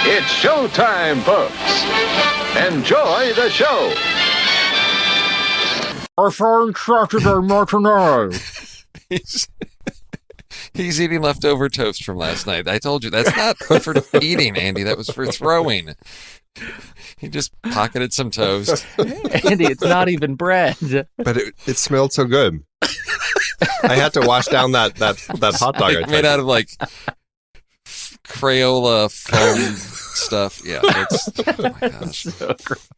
It's showtime, folks. Enjoy the show. I found Saturday matinee. He's eating leftover toast from last night. I told you, that's not for eating, Andy. That was for throwing. He just pocketed some toast. Andy, it's not even bread. But it smelled so good. I had to wash down that hot dog. Like made out of like Crayola foam stuff. Yeah. Oh my gosh. So gross.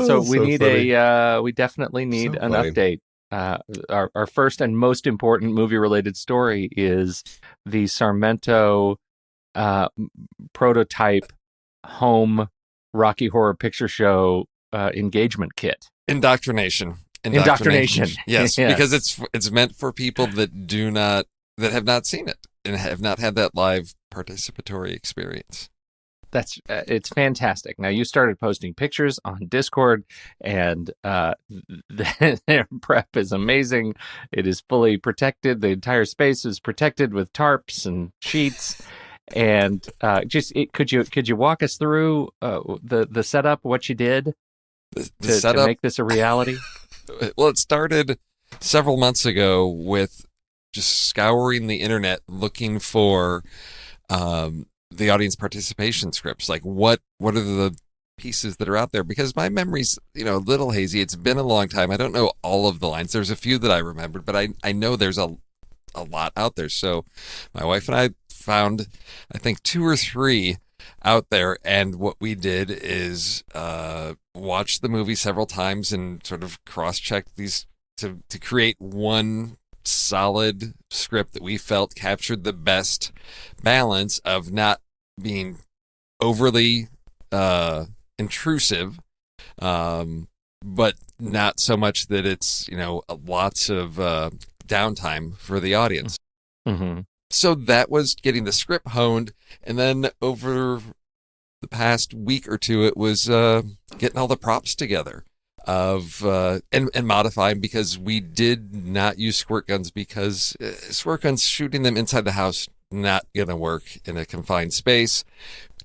So we need funny. We definitely need an update. Our first and most important movie-related story is the Sarmento prototype home Rocky Horror Picture Show engagement kit. Indoctrination. Yes, because it's meant for people that have not seen it and have not had that live participatory experience. That's it's fantastic. Now you started posting pictures on Discord, and their prep is amazing. It is fully protected. The entire space is protected with tarps and sheets. And could you walk us through the setup, what you did to make this a reality? Well, it started several months ago with just scouring the internet looking for the audience participation scripts. Like what are the pieces that are out there? Because my memory's a little hazy. It's been a long time. I don't know all of the lines. There's a few that I remembered, but I know there's a lot out there. So my wife and I found, I think, 2 or 3 out there, and what we did is watch the movie several times and sort of cross-check these to create one solid script that we felt captured the best balance of not being overly intrusive, but not so much that it's lots of downtime for the audience. Mm-hmm. So that was getting the script honed, and then over the past week or two, it was getting all the props together and modifying, because we did not use squirt guns, because squirt guns, shooting them inside the house, not gonna work in a confined space.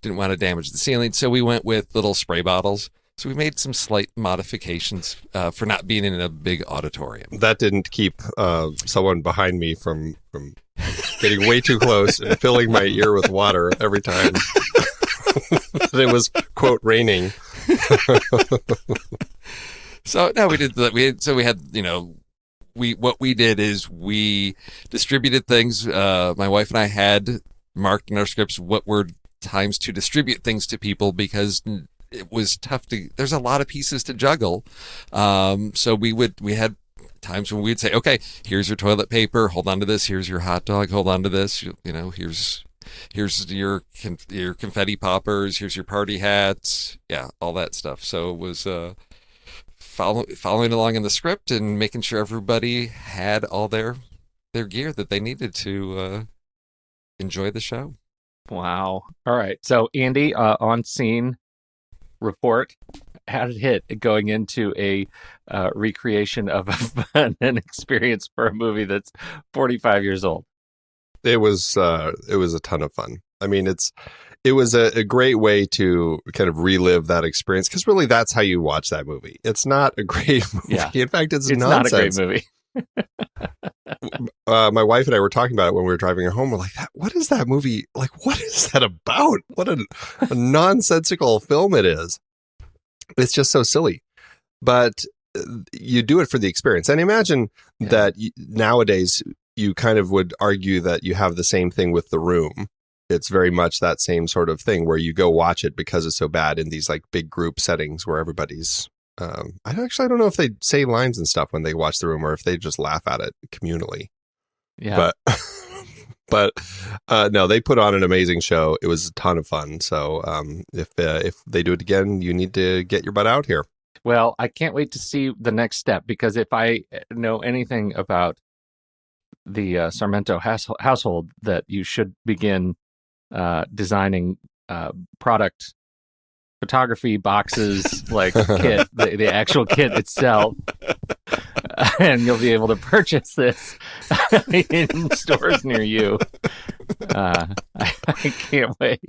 Didn't want to damage the ceiling, so we went with little spray bottles. So we made some slight modifications for not being in a big auditorium. That didn't keep someone behind me from getting way too close and filling my ear with water every time it was, quote, raining. So no, we did that. What we did is we distributed things. My wife and I had marked in our scripts what were times to distribute things to people, because it was tough there's a lot of pieces to juggle. So we had times when we'd say, okay, here's your toilet paper, hold on to this. Here's your hot dog, hold on to this. Here's your confetti poppers. Here's your party hats. Yeah, all that stuff. So it was following along in the script and making sure everybody had all their gear that they needed to enjoy the show. Wow. All right. So Andy, on scene report, how did it hit going into a recreation of an experience for a movie that's 45 years old? It was a ton of fun. I mean, it was a great way to kind of relive that experience, because really that's how you watch that movie. It's not a great movie. Yeah. In fact, it's nonsense. Not a great movie. My wife and I were talking about it when we were driving home. We're like, what is that movie? Like, what is that about? What a nonsensical film it is. It's just so silly. But you do it for the experience. And imagine that nowadays you kind of would argue that you have the same thing with The Room. It's very much that same sort of thing where you go watch it because it's so bad in these like big group settings where everybody's I don't know if they say lines and stuff when they watch The Room, or if they just laugh at it communally. Yeah. But no, they put on an amazing show. It was a ton of fun. So if they do it again, you need to get your butt out here. Well, I can't wait to see the next step, because if I know anything about the Sarmento household, that you should begin designing product photography boxes, like kit, the actual kit itself. and you'll be able to purchase this in stores near you. I can't wait.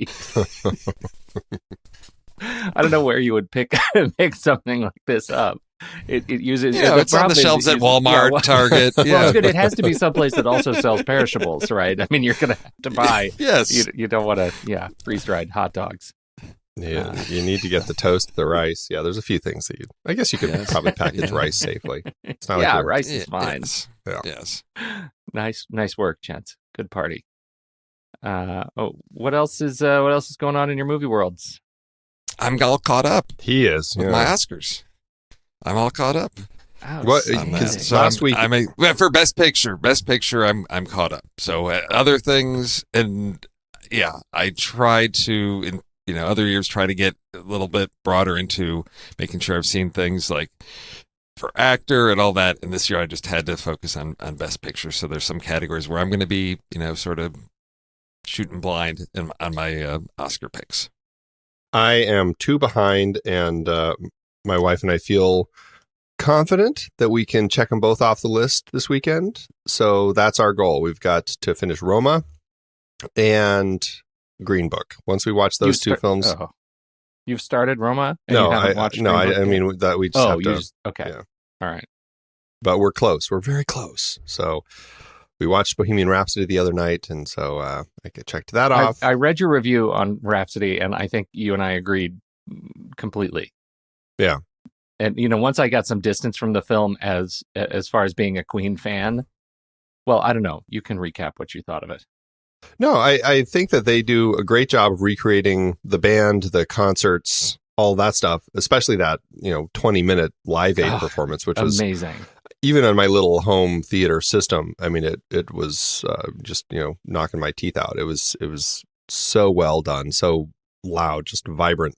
I don't know where you would pick something like this up. It uses it's on the shelves at Walmart, Target. Well, it's good. It has to be someplace that also sells perishables, right? I mean, you're going to have to buy. Yes. You don't want to, freeze-dried hot dogs. Yeah, you need to get the toast, the rice. Yeah, there's a few things that I guess you could probably package rice safely. It's not like rice is fine. Yeah. Yes. Nice work, gents. Good party. What else is going on in your movie worlds? I'm all caught up. He is with my Oscars. I'm all caught up. What? So last week, for Best Picture, I'm caught up. So other things, and I tried to, other years try to get a little bit broader into making sure I've seen things like for actor and all that. And this year I just had to focus on Best Picture. So there's some categories where I'm going to be, sort of shooting blind on my Oscar picks. I am 2 behind, and my wife and I feel confident that we can check them both off the list this weekend. So that's our goal. We've got to finish Roma and Green Book. Once we watch those 2 films. Oh. You've started Roma? No, I mean that we just have to. Okay. Yeah. All right. But we're close. We're very close. So we watched Bohemian Rhapsody the other night, and so I checked that off. I read your review on Rhapsody, and I think you and I agreed completely. Yeah. And, once I got some distance from the film as far as being a Queen fan, well, I don't know. You can recap what you thought of it. No, I think that they do a great job of recreating the band, the concerts, all that stuff, especially that, 20-minute Live Aid performance, which was amazing. Even on my little home theater system, I mean, it was just, knocking my teeth out. It was so well done, so loud, just vibrant.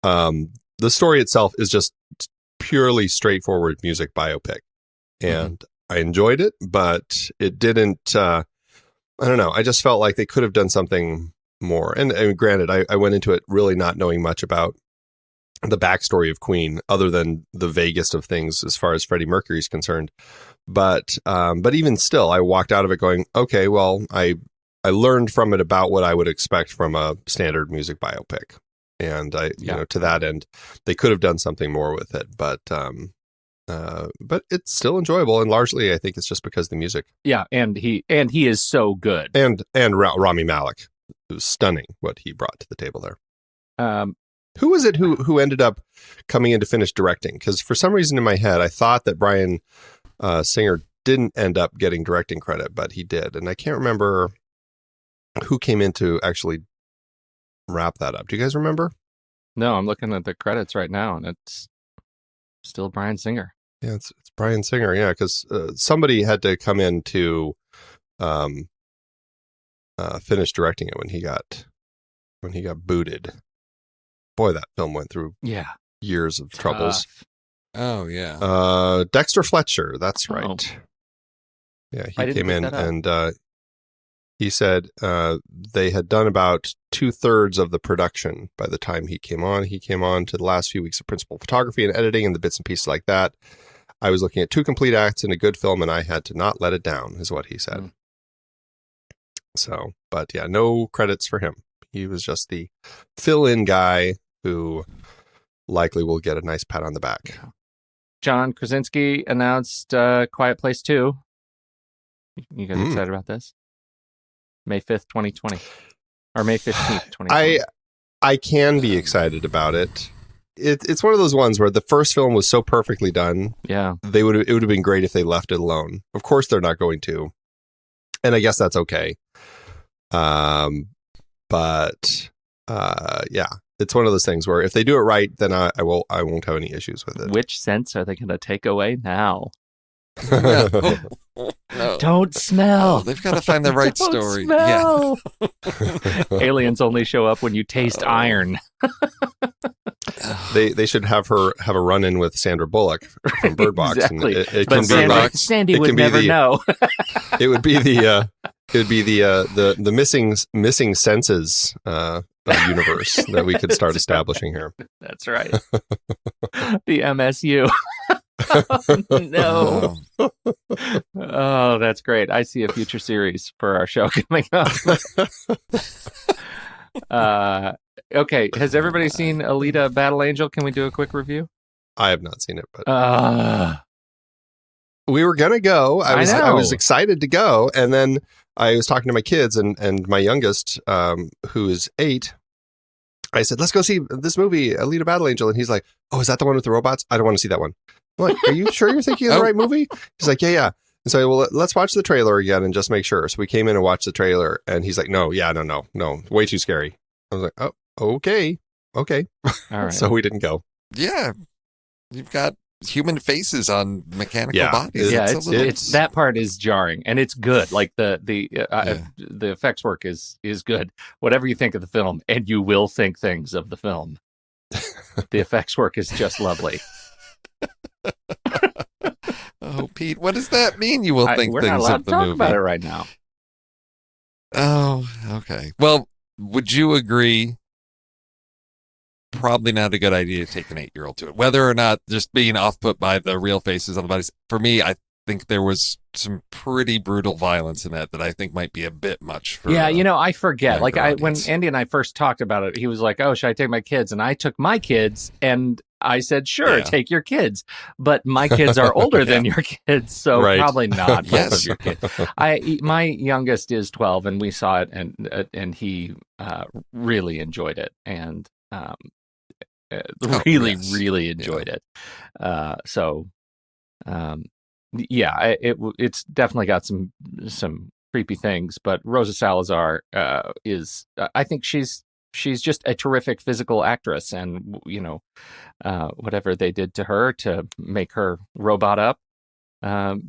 The story itself is just purely straightforward music biopic. And I enjoyed it, but it didn't, I don't know. I just felt like they could have done something more. And granted, I went into it really not knowing much about the backstory of Queen, other than the vaguest of things as far as Freddie Mercury is concerned. But even still, I walked out of it going, okay, well, I learned from it about what I would expect from a standard music biopic. And to that end, they could have done something more with it, but it's still enjoyable. And largely, I think it's just because of the music. Yeah. And he is so good. And Rami Malek, it was stunning what he brought to the table there. Who was it who ended up coming in to finish directing? Because for some reason in my head, I thought that Bryan Singer didn't end up getting directing credit, but he did. And I can't remember who came in to actually wrap that up. Do you guys remember? No, I'm looking at the credits right now, and it's still Bryan Singer. Yeah, it's Bryan Singer. Yeah, because somebody had to come in to finish directing it when he got booted. Boy, that film went through years of troubles. Oh yeah. Dexter Fletcher, that's right. Oh. Yeah, he came in and he said they had done about 2/3 of the production by the time he came on. He came on to the last few weeks of principal photography and editing and the bits and pieces like that. I was looking at 2 complete acts in a good film, and I had to not let it down, is what he said. So, but yeah, no credits for him. He was just the fill-in guy who likely will get a nice pat on the back. John Krasinski announced Quiet Place 2. You guys excited about this? May 5th, 2020. Or May 15th, 2020. I can be excited about it. It's one of those ones where the first film was so perfectly done. Yeah. It would have been great if they left it alone. Of course they're not going to. And I guess that's okay. But it's one of those things where if they do it right, then I won't have any issues with it. Which sense are they going to take away now? No. Don't smell. Oh, they've got to find the right Don't story. Smell. Yeah. Aliens only show up when you taste iron. They should have a run-in with Sandra Bullock from Bird Box. Exactly. And it but can Sandy would never know. It would be the missing senses universe that we could start establishing here. That's right. The MSU. No. Oh, that's great. I see a future series for our show coming up. Okay. Has everybody seen Alita Battle Angel? Can we do a quick review? I have not seen it, but we were gonna go. I was excited to go, and then I was talking to my kids and my youngest, who is 8. I said, "Let's go see this movie, Alita Battle Angel," and he's like, "Oh, is that the one with the robots? I don't want to see that one." I'm like, "Are you sure you're thinking of the right movie?" He's like, "Yeah." And so, well, let's watch the trailer again and just make sure. So we came in and watched the trailer, and he's like, "No, way too scary." I was like, "Oh, okay." All right. So we didn't go. Yeah, you've got human faces on mechanical bodies. Yeah, it's that part is jarring, and it's good. Like the effects work is good. Whatever you think of the film, and you will think things of the film. The effects work is just lovely. Oh, Pete, what does that mean? You will think we're things not allowed of the to talk movie about it right now. Oh, okay. Well, would you agree? Probably not a good idea to take an 8-year-old to it. Whether or not just being off-put by the real faces on the bodies. For me, I think there was some pretty brutal violence in that I think might be a bit much for I forget. Like when audience. Andy and I first talked about it, he was like, "Oh, should I take my kids?" And I took my kids, and I said, "Sure, take your kids." But my kids are older than your kids, so probably not both of your kids. My youngest is 12, and we saw it, and he really enjoyed it, and really enjoyed it. It's definitely got some creepy things, but Rosa Salazar is I think she's just a terrific physical actress, and whatever they did to her to make her robot up,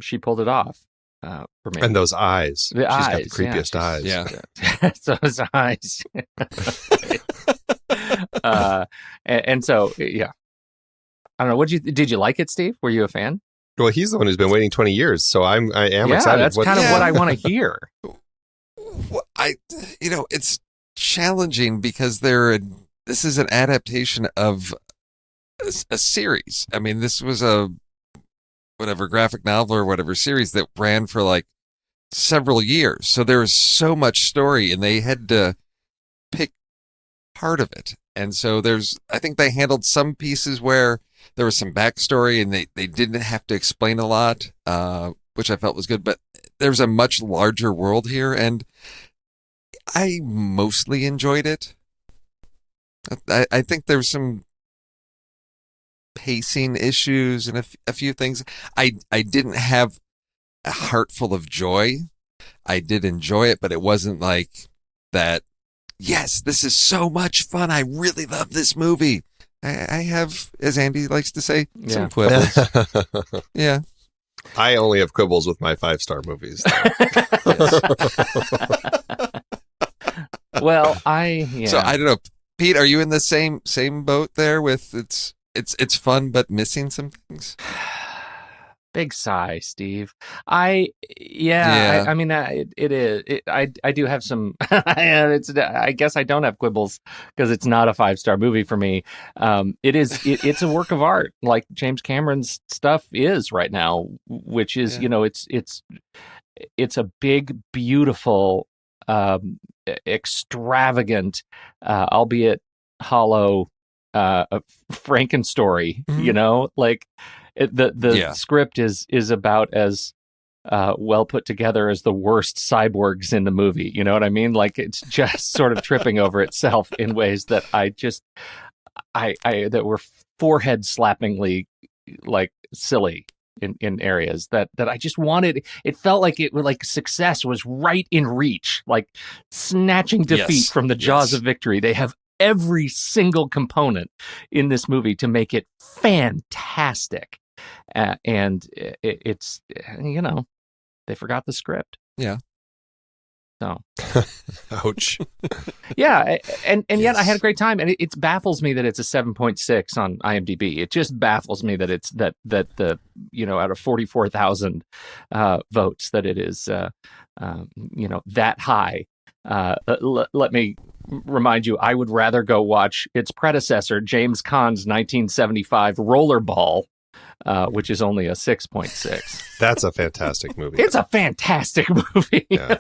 she pulled it off for me. And those eyes. She's got the creepiest eyes. Yeah. Those eyes. And so, yeah. I don't know. Did you like it, Steve? Were you a fan? Well, he's the one who's been waiting 20 years, so I am excited. That's kind of what I want to hear. It's challenging because this is an adaptation of a series. I mean, this was a graphic novel or whatever series that ran for like several years. So there was so much story, and they had to pick part of it. And so I think they handled some pieces where there was some backstory and they didn't have to explain a lot, which I felt was good. But there's a much larger world here, and I mostly enjoyed it. I think there's some pacing issues and a few things. I didn't have a heart full of joy. I did enjoy it, but it wasn't like that. Yes, this is so much fun. I really love this movie. I have, as Andy likes to say, some quibbles. Yeah. I only have quibbles with my 5-star movies. Well, So I don't know. Pete, are you in the same boat there with it's fun but missing some things? Big sigh, Steve. I mean, it is. I do have some. I guess I don't have quibbles because it's not a 5-star movie for me. It's a work of art, like James Cameron's stuff is right now, which is it's a big, beautiful, extravagant, albeit hollow, Frankenstory. Mm-hmm. Like. The script is about as well put together as the worst cyborgs in the movie. You know what I mean? Like it's just sort of tripping over itself in ways that that were forehead slappingly like silly in areas that I just wanted. It felt like success was right in reach, like snatching defeat from the jaws of victory. They have every single component in this movie to make it fantastic. And it's, they forgot the script. Yeah. So. Ouch. Yeah. And yet I had a great time. And it baffles me that it's a 7.6 on IMDb. It just baffles me that it's that the, out of 44,000 votes that it is, that high. Let me remind you, I would rather go watch its predecessor, James Caan's 1975 Rollerball, which is only a 6.6. That's a fantastic movie. It's a fantastic movie. Yeah.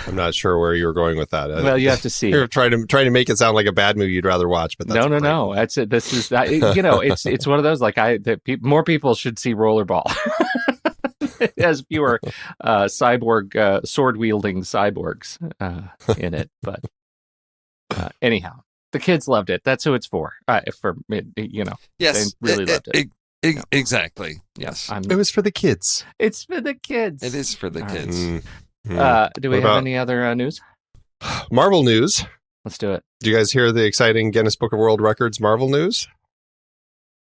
I'm not sure where you were going with that. Well, you have to see. You're trying to make it sound like a bad movie you'd rather watch, but that's no. That's it. This is it's one of those more people should see Rollerball. It has fewer cyborg sword wielding cyborgs in it, but anyhow, the kids loved it. That's who it's for. Yes, they really loved it. Exactly. Yes, it was for the kids. It's for the kids. It is for the All kids. right. Do we have any other news? Marvel news. Let's do it. Do you guys hear the exciting Guinness Book of World Records Marvel news?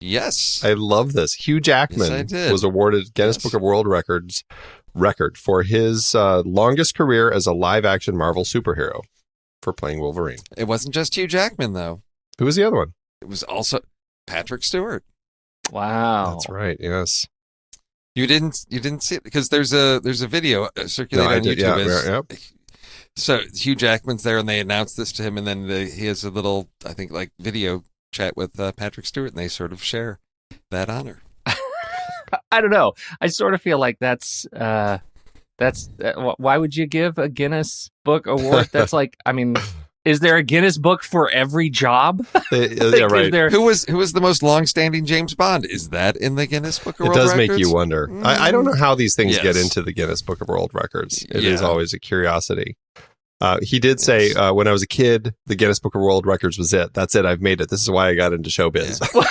Yes. I love this. Hugh Jackman was awarded Guinness Book of World Records record for his longest career as a live-action Marvel superhero for playing Wolverine. It wasn't just Hugh Jackman, though. Who was the other one? It was also Patrick Stewart. Wow. That's right, yes. You didn't see it because there's a video circulating on YouTube. Yeah. So Hugh Jackman's there, and they announced this to him, and then he has a little, I think, like video chat with Patrick Stewart, and they sort of share that honor. I don't know. I sort of feel like that's why would you give a Guinness Book Award? That's like, I mean, is there a Guinness Book for every job? Yeah, right. Who was the most long-standing James Bond? Is that in the Guinness Book of World Records? It does make you wonder. I don't know how these things get Yes. into the Guinness Book of World Records. It Yeah. is always a curiosity. He did say, when I was a kid, the Guinness Book of World Records was it. That's it. I've made it. This is why I got into showbiz. Yeah.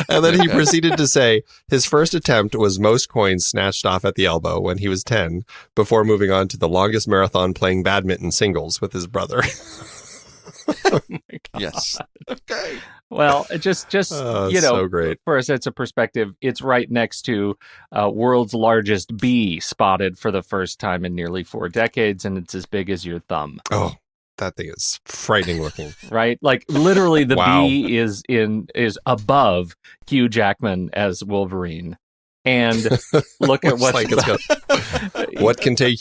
And then he proceeded to say his first attempt was most coins snatched off at the elbow when he was 10, before moving on to the longest marathon playing badminton singles with his brother. Oh my God. Yes. Okay. Well, just so great. For a sense of perspective, it's right next to world's largest bee, spotted for the first time in nearly 4 decades, and it's as big as your thumb. Oh, that thing is frightening looking. Right? Like literally the Wow. bee is above Hugh Jackman as Wolverine. And look at what's what can take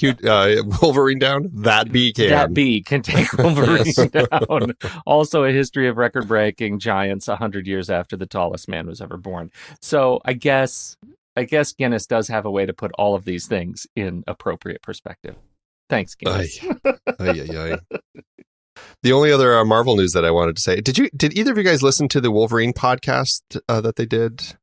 Wolverine down? That bee can. That bee can take Wolverine down. Also a history of record-breaking giants 100 years after the tallest man was ever born. So I guess Guinness does have a way to put all of these things in appropriate perspective. Thanks, Guinness. The only other Marvel news that I wanted to say, did either of you guys listen to the Wolverine podcast that they did?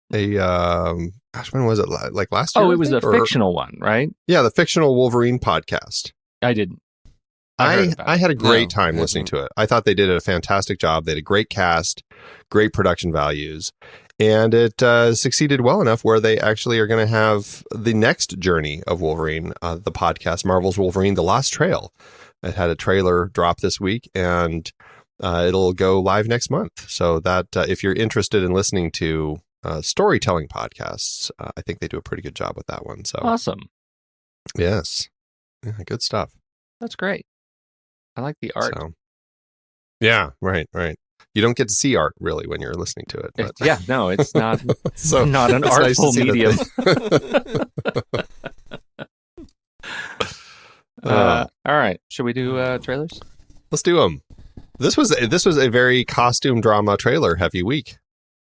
When was it? Like last year? Oh, it was the fictional one, right? Yeah, the fictional Wolverine podcast. I didn't. I had a great time No, listening to it. I thought they did a fantastic job. They had a great cast, great production values, and it succeeded well enough where they actually are going to have the next journey of Wolverine, the podcast, Marvel's Wolverine, The Lost Trail. It had a trailer drop this week, and it'll go live next month. So that if you're interested in listening to storytelling podcasts, I think they do a pretty good job with that one. So Awesome. Yes. Yeah, good stuff. That's great. I like the art. So, yeah, right. You don't get to see art really when you're listening to it. But. Yeah, no, it's not So not an it's nice to artful see medium. All right, should we do trailers? Let's do them. This was a very costume drama trailer heavy week.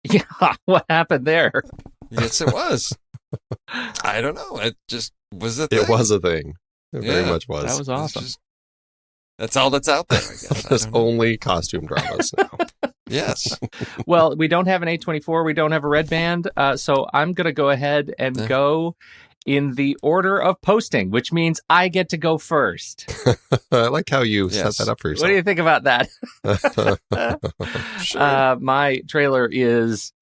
Yeah, what happened there? Yes, it was. I don't know. It just was a thing. It was a thing. It very much was. That was awesome. That's all that's out there, I guess. There's only costume dramas now. Yes. Well, we don't have an A24. We don't have a red band. So I'm going to go ahead and go in the order of posting, which means I get to go first. I like how you set that up for yourself. What do you think about that? Sure. My trailer is...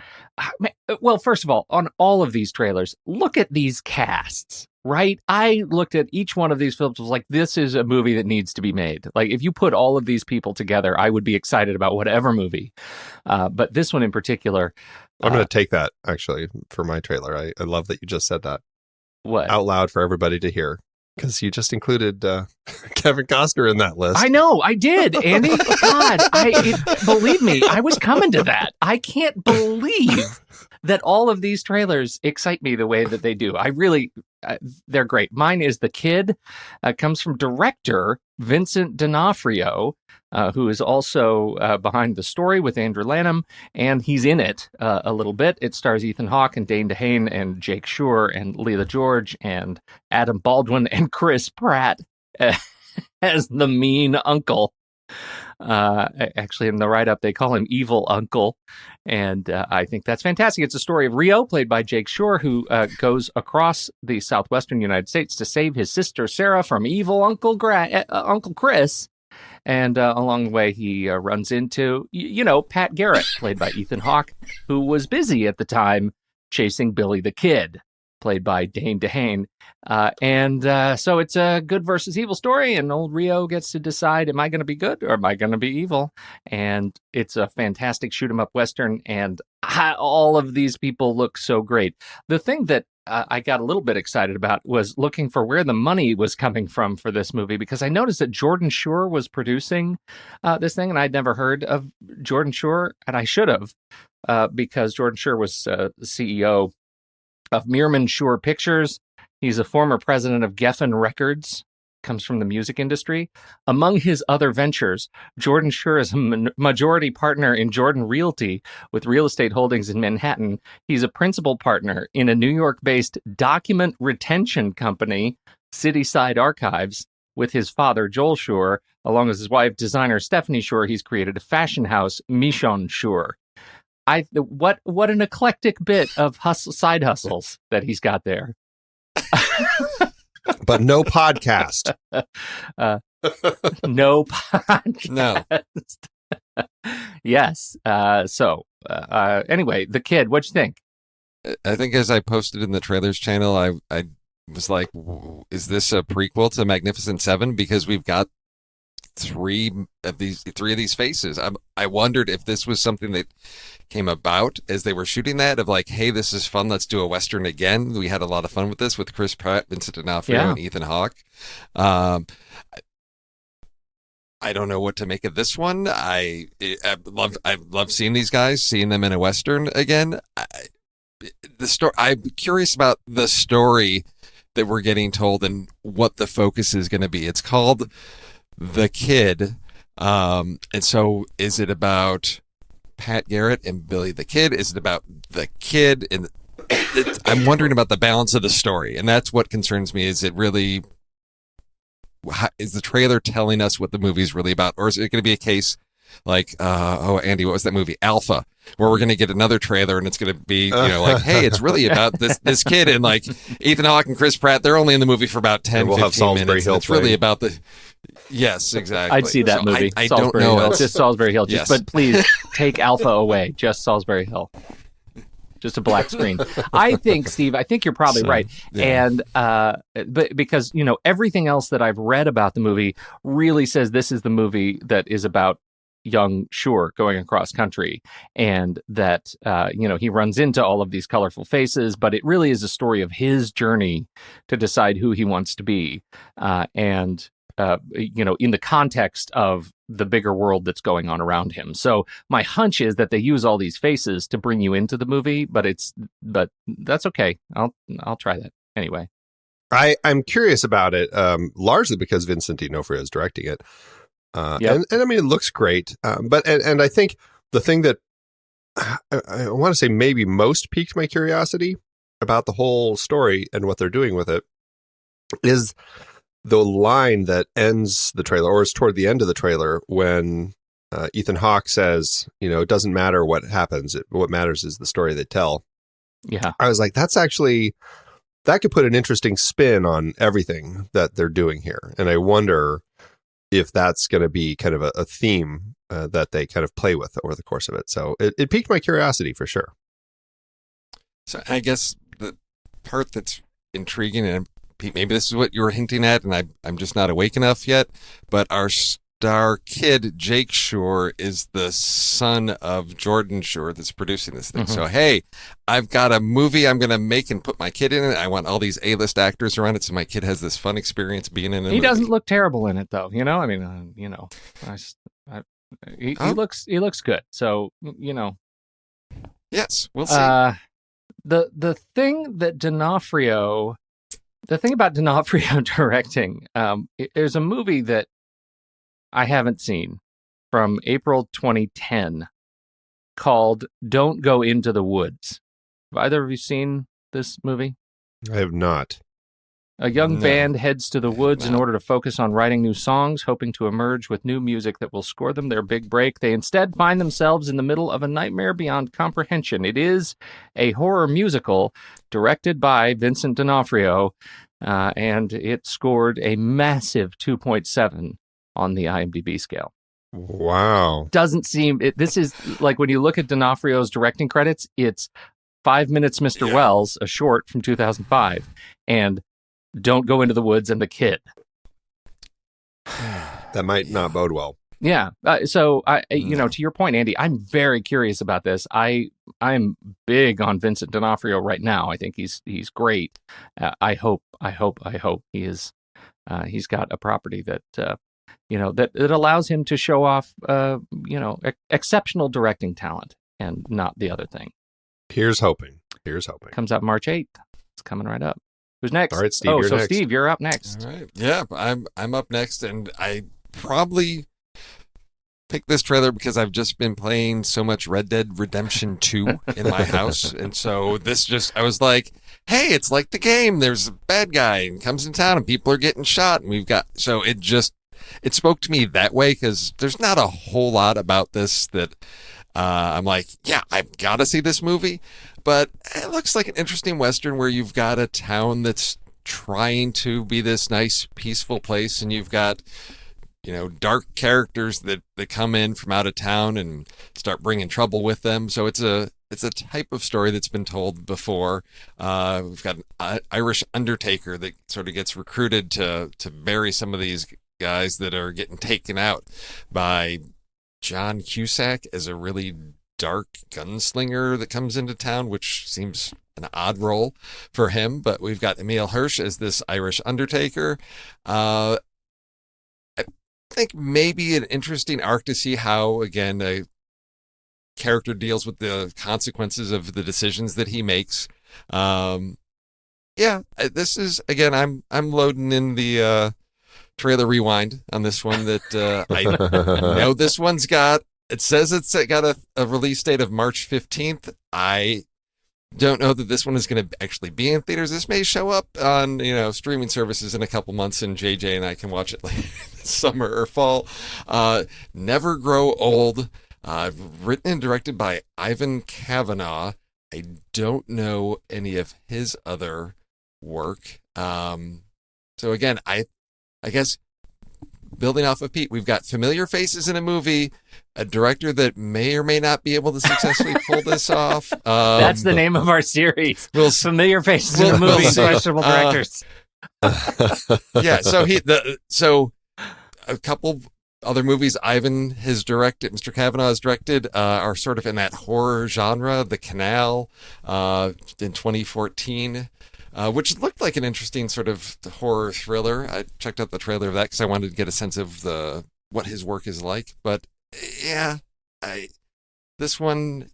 Well, first of all, on all of these trailers, look at these casts, right? I looked at each one of these films, was like, this is a movie that needs to be made. Like, if you put all of these people together, I would be excited about whatever movie. But this one in particular... I'm going to take that, actually, for my trailer. I love that you just said that. What? Out loud for everybody to hear. Because you just included Kevin Costner in that list. I know, I did, Andy. God, believe me, I was coming to that. I can't believe that all of these trailers excite me the way that they do. they're great. Mine is The Kid. Comes from director Vincent D'Onofrio, who is also behind the story with Andrew Lanham, and he's in it a little bit. It stars Ethan Hawke and Dane DeHaan and Jake Shore and Leila George and Adam Baldwin and Chris Pratt as the mean uncle. Actually, in the write-up, they call him Evil Uncle, and I think that's fantastic. It's a story of Rio, played by Jake Shore, who goes across the southwestern United States to save his sister Sarah from evil Uncle Chris. And along the way, he runs into, Pat Garrett, played by Ethan Hawke, who was busy at the time chasing Billy the Kid, played by Dane DeHaan. So it's a good versus evil story, and old Rio gets to decide, am I going to be good or am I going to be evil? And it's a fantastic shoot-'em-up Western, and all of these people look so great. The thing that I got a little bit excited about was looking for where the money was coming from for this movie, because I noticed that Jordan Shore was producing this thing, and I'd never heard of Jordan Shore, and I should have, because Jordan Shore was CEO of Meerman Shore Pictures. He's a former president of Geffen Records, comes from the music industry. Among his other ventures, Jordan Shore is a majority partner in Jordan Realty with real estate holdings in Manhattan. He's a principal partner in a New York-based document retention company, Cityside Archives, with his father, Joel Shore. Along with his wife, designer Stephanie Shore, he's created a fashion house, Michon Shore. What an eclectic bit of side hustles that he's got there. But no podcast. No podcast. No. Yes. Anyway, The Kid, what'd you think? I think as I posted in the trailers channel, I was like, is this a prequel to Magnificent Seven? Because we've got three of these faces. I wondered if this was something that came about as they were shooting that, of like, hey, this is fun, let's do a Western again. We had a lot of fun with this with Chris Pratt, Vincent D'Onofrio, and Ethan Hawke. I don't know what to make of this one. I love seeing these guys, seeing them in a Western again. I'm curious about the story that we're getting told and what the focus is going to be. It's called The Kid. And so is it about Pat Garrett and Billy the Kid? Is it about the kid? And I'm wondering about the balance of the story. And that's what concerns me. Is the trailer telling us what the movie is really about? Or is it going to be a case like, Andy, what was that movie? Alpha, where we're going to get another trailer and it's going to be, like, hey, it's really about this kid, and like Ethan Hawke and Chris Pratt, they're only in the movie for about 10, 15 minutes. It's really about the... Yes, exactly. I'd see that movie. I don't know. Hill. Just Salisbury Hill. Yes. But please take Alpha away. Just Salisbury Hill. Just a black screen. I think, Steve, you're probably right. Yeah. And but because, everything else that I've read about the movie really says this is the movie that is about young Shore going across country, and that he runs into all of these colorful faces, but it really is a story of his journey to decide who he wants to be, and in the context of the bigger world that's going on around him. So my hunch is that they use all these faces to bring you into the movie, but that's okay. I'll try that anyway. I'm curious about it, largely because Vincent D'Onofrio is directing it. And I mean, it looks great. But I think the thing that I want to say maybe most piqued my curiosity about the whole story and what they're doing with it is the line that ends the trailer, or is toward the end of the trailer, when Ethan Hawke says, it doesn't matter what happens. What matters is the story they tell. Yeah. I was like, that could put an interesting spin on everything that they're doing here. And I wonder if that's going to be kind of a theme that they kind of play with over the course of it. So it piqued my curiosity for sure. So I guess the part that's intriguing, and Pete, maybe this is what you were hinting at, and I'm just not awake enough yet, but our star kid, Jake Shore, is the son of Jordan Shore that's producing this thing. Mm-hmm. So, hey, I've got a movie I'm going to make and put my kid in it. I want all these A-list actors around it so my kid has this fun experience being in it. He doesn't look terrible in it, though. He looks good. So, Yes, we'll see. The thing that D'Onofrio The thing about D'Onofrio directing, there's a movie that I haven't seen from April 2010 called Don't Go Into the Woods. Have either of you seen this movie? I have not. A young No. band heads to the woods in No. order to focus on writing new songs, hoping to emerge with new music that will score them their big break. They instead find themselves in the middle of a nightmare beyond comprehension. It is a horror musical directed by Vincent D'Onofrio, and it scored a massive 2.7 on the IMDb scale. Wow. Doesn't seem... this is like when you look at D'Onofrio's directing credits, it's 5 Minutes, Mr. Yeah. Wells, a short from 2005, and Don't Go Into the Woods and The Kid. That might not bode well. Yeah. So, to your point, Andy, I'm very curious about this. I'm big on Vincent D'Onofrio right now. I think he's great. I hope he is. He's got a property that that allows him to show off exceptional directing talent and not the other thing. Here's hoping. Comes out March 8th. It's coming right up. Who's next? All right, Steve, you're next. Steve, you're up next. All right. Yeah, I'm up next, and I probably picked this trailer because I've just been playing so much Red Dead Redemption 2 in my house, and so I was like, hey, it's like the game. There's a bad guy and comes in town, and people are getting shot, and it spoke to me that way because there's not a whole lot about this that I'm like, yeah, I've got to see this movie. But it looks like an interesting Western where you've got a town that's trying to be this nice, peaceful place, and you've got, dark characters that come in from out of town and start bringing trouble with them. So it's a type of story that's been told before. We've got an Irish undertaker that sort of gets recruited to bury some of these guys that are getting taken out by John Cusack as a really dark gunslinger that comes into town, which seems an odd role for him. But we've got Emil Hirsch as this Irish undertaker. I think maybe an interesting arc to see how, again, a character deals with the consequences of the decisions that he makes. This is, again, I'm loading in the trailer rewind on this one that I know this one's got. It says it's got a release date of March 15th. I don't know that this one is going to actually be in theaters. This may show up on, streaming services in a couple months, and JJ and I can watch it later this summer or fall. Never Grow Old. Written and directed by Ivan Kavanagh. I don't know any of his other work. So again, I guess building off of Pete, we've got familiar faces in a movie, a director that may or may not be able to successfully pull this off. That's the name of our series. Familiar faces in a we'll movie, see. questionable directors. Yeah, so a couple other movies Ivan has directed, Mr. Kavanagh has directed, are sort of in that horror genre. The Canal in 2014. Which looked like an interesting sort of horror thriller. I checked out the trailer of that because I wanted to get a sense of what his work is like. But yeah, I haven't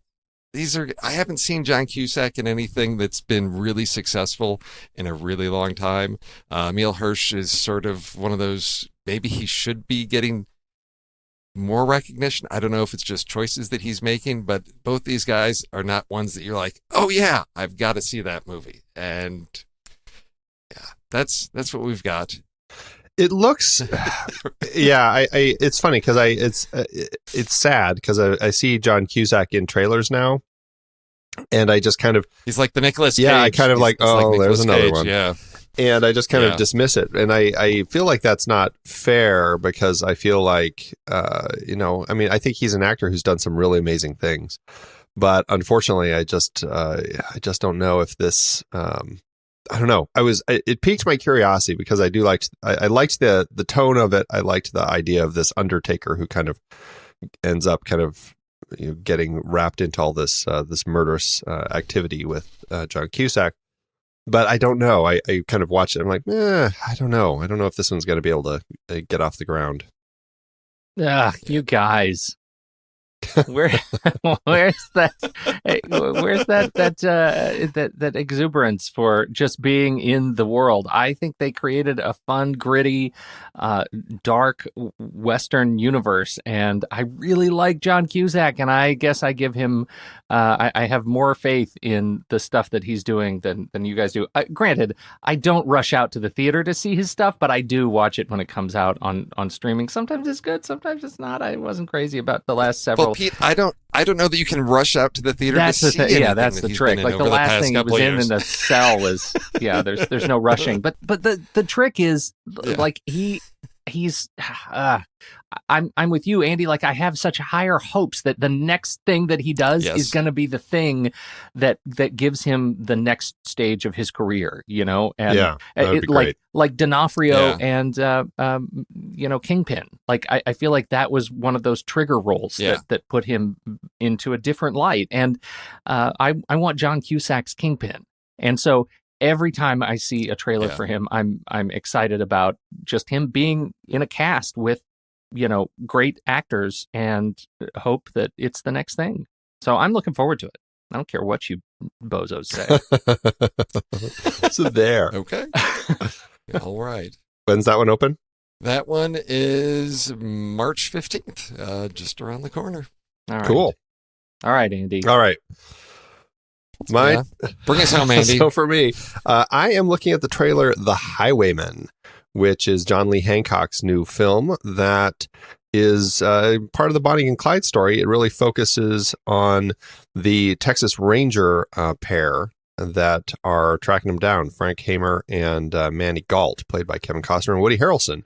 seen John Cusack in anything that's been really successful in a really long time. Emil Hirsch is sort of one of those, maybe he should be getting more recognition. I don't know if it's just choices that he's making, but both these guys are not ones that you're like, oh yeah, I've got to see that movie. And yeah, that's what we've got. It looks, yeah. It's funny because it's sad because I see John Cusack in trailers now, and I just kind of, he's like the Nicolas Cage. yeah, I kind of like, He's oh, like there's Nicolas another Cage, one. Yeah. And I just kind of dismiss it. And I feel like that's not fair because I feel like, I think he's an actor who's done some really amazing things. But unfortunately, I just don't know if this, I don't know. It piqued my curiosity because I liked the tone of it. I liked the idea of this undertaker who kind of ends up kind of getting wrapped into all this murderous activity with John Cusack. But I don't know. I kind of watched it. I'm like, I don't know. I don't know if this one's going to be able to get off the ground. You guys. Where, where's that exuberance for just being in the world? I think they created a fun, gritty, dark Western universe, and I really like John Cusack, and I guess I give him, I have more faith in the stuff that he's doing than you guys do. Granted, I don't rush out to the theater to see his stuff, but I do watch it when it comes out on streaming. Sometimes it's good, sometimes it's not. I wasn't crazy about the last several. Well, Pete, I don't know that you can rush out to the theater that's to the see thing. anything Yeah, that's that the he's trick. been Like in the over last past thing he couple was of in years. the cell was there's no rushing. But the trick is like he's I'm with you, Andy. Like I have such higher hopes that the next thing that he does is going to be the thing that gives him the next stage of his career, you know? And that would be great. like D'Onofrio and Kingpin. Like I feel like that was one of those trigger roles that put him into a different light. And I want John Cusack's Kingpin. And so every time I see a trailer for him, I'm excited about just him being in a cast with, great actors, and hope that it's the next thing. So I'm looking forward to it. I don't care what you bozos say. So there. Okay. All right. When's that one open? That one is March 15th, just around the corner. All right. Cool. All right, Andy. All right. Bring us home, Andy. So for me, I am looking at the trailer The Highwayman, which is John Lee Hancock's new film that is part of the Bonnie and Clyde story. It really focuses on the Texas Ranger pair that are tracking him down, Frank Hamer and Manny Galt, played by Kevin Costner and Woody Harrelson.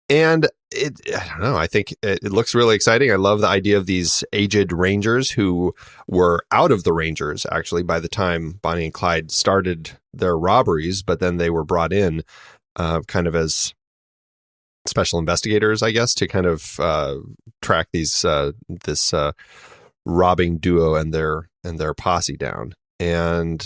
And I don't know, I think it looks really exciting. I love the idea of these aged Rangers who were out of the Rangers, actually, by the time Bonnie and Clyde started their robberies, but then they were brought in kind of as special investigators, I guess, to kind of track this robbing duo and their posse down. And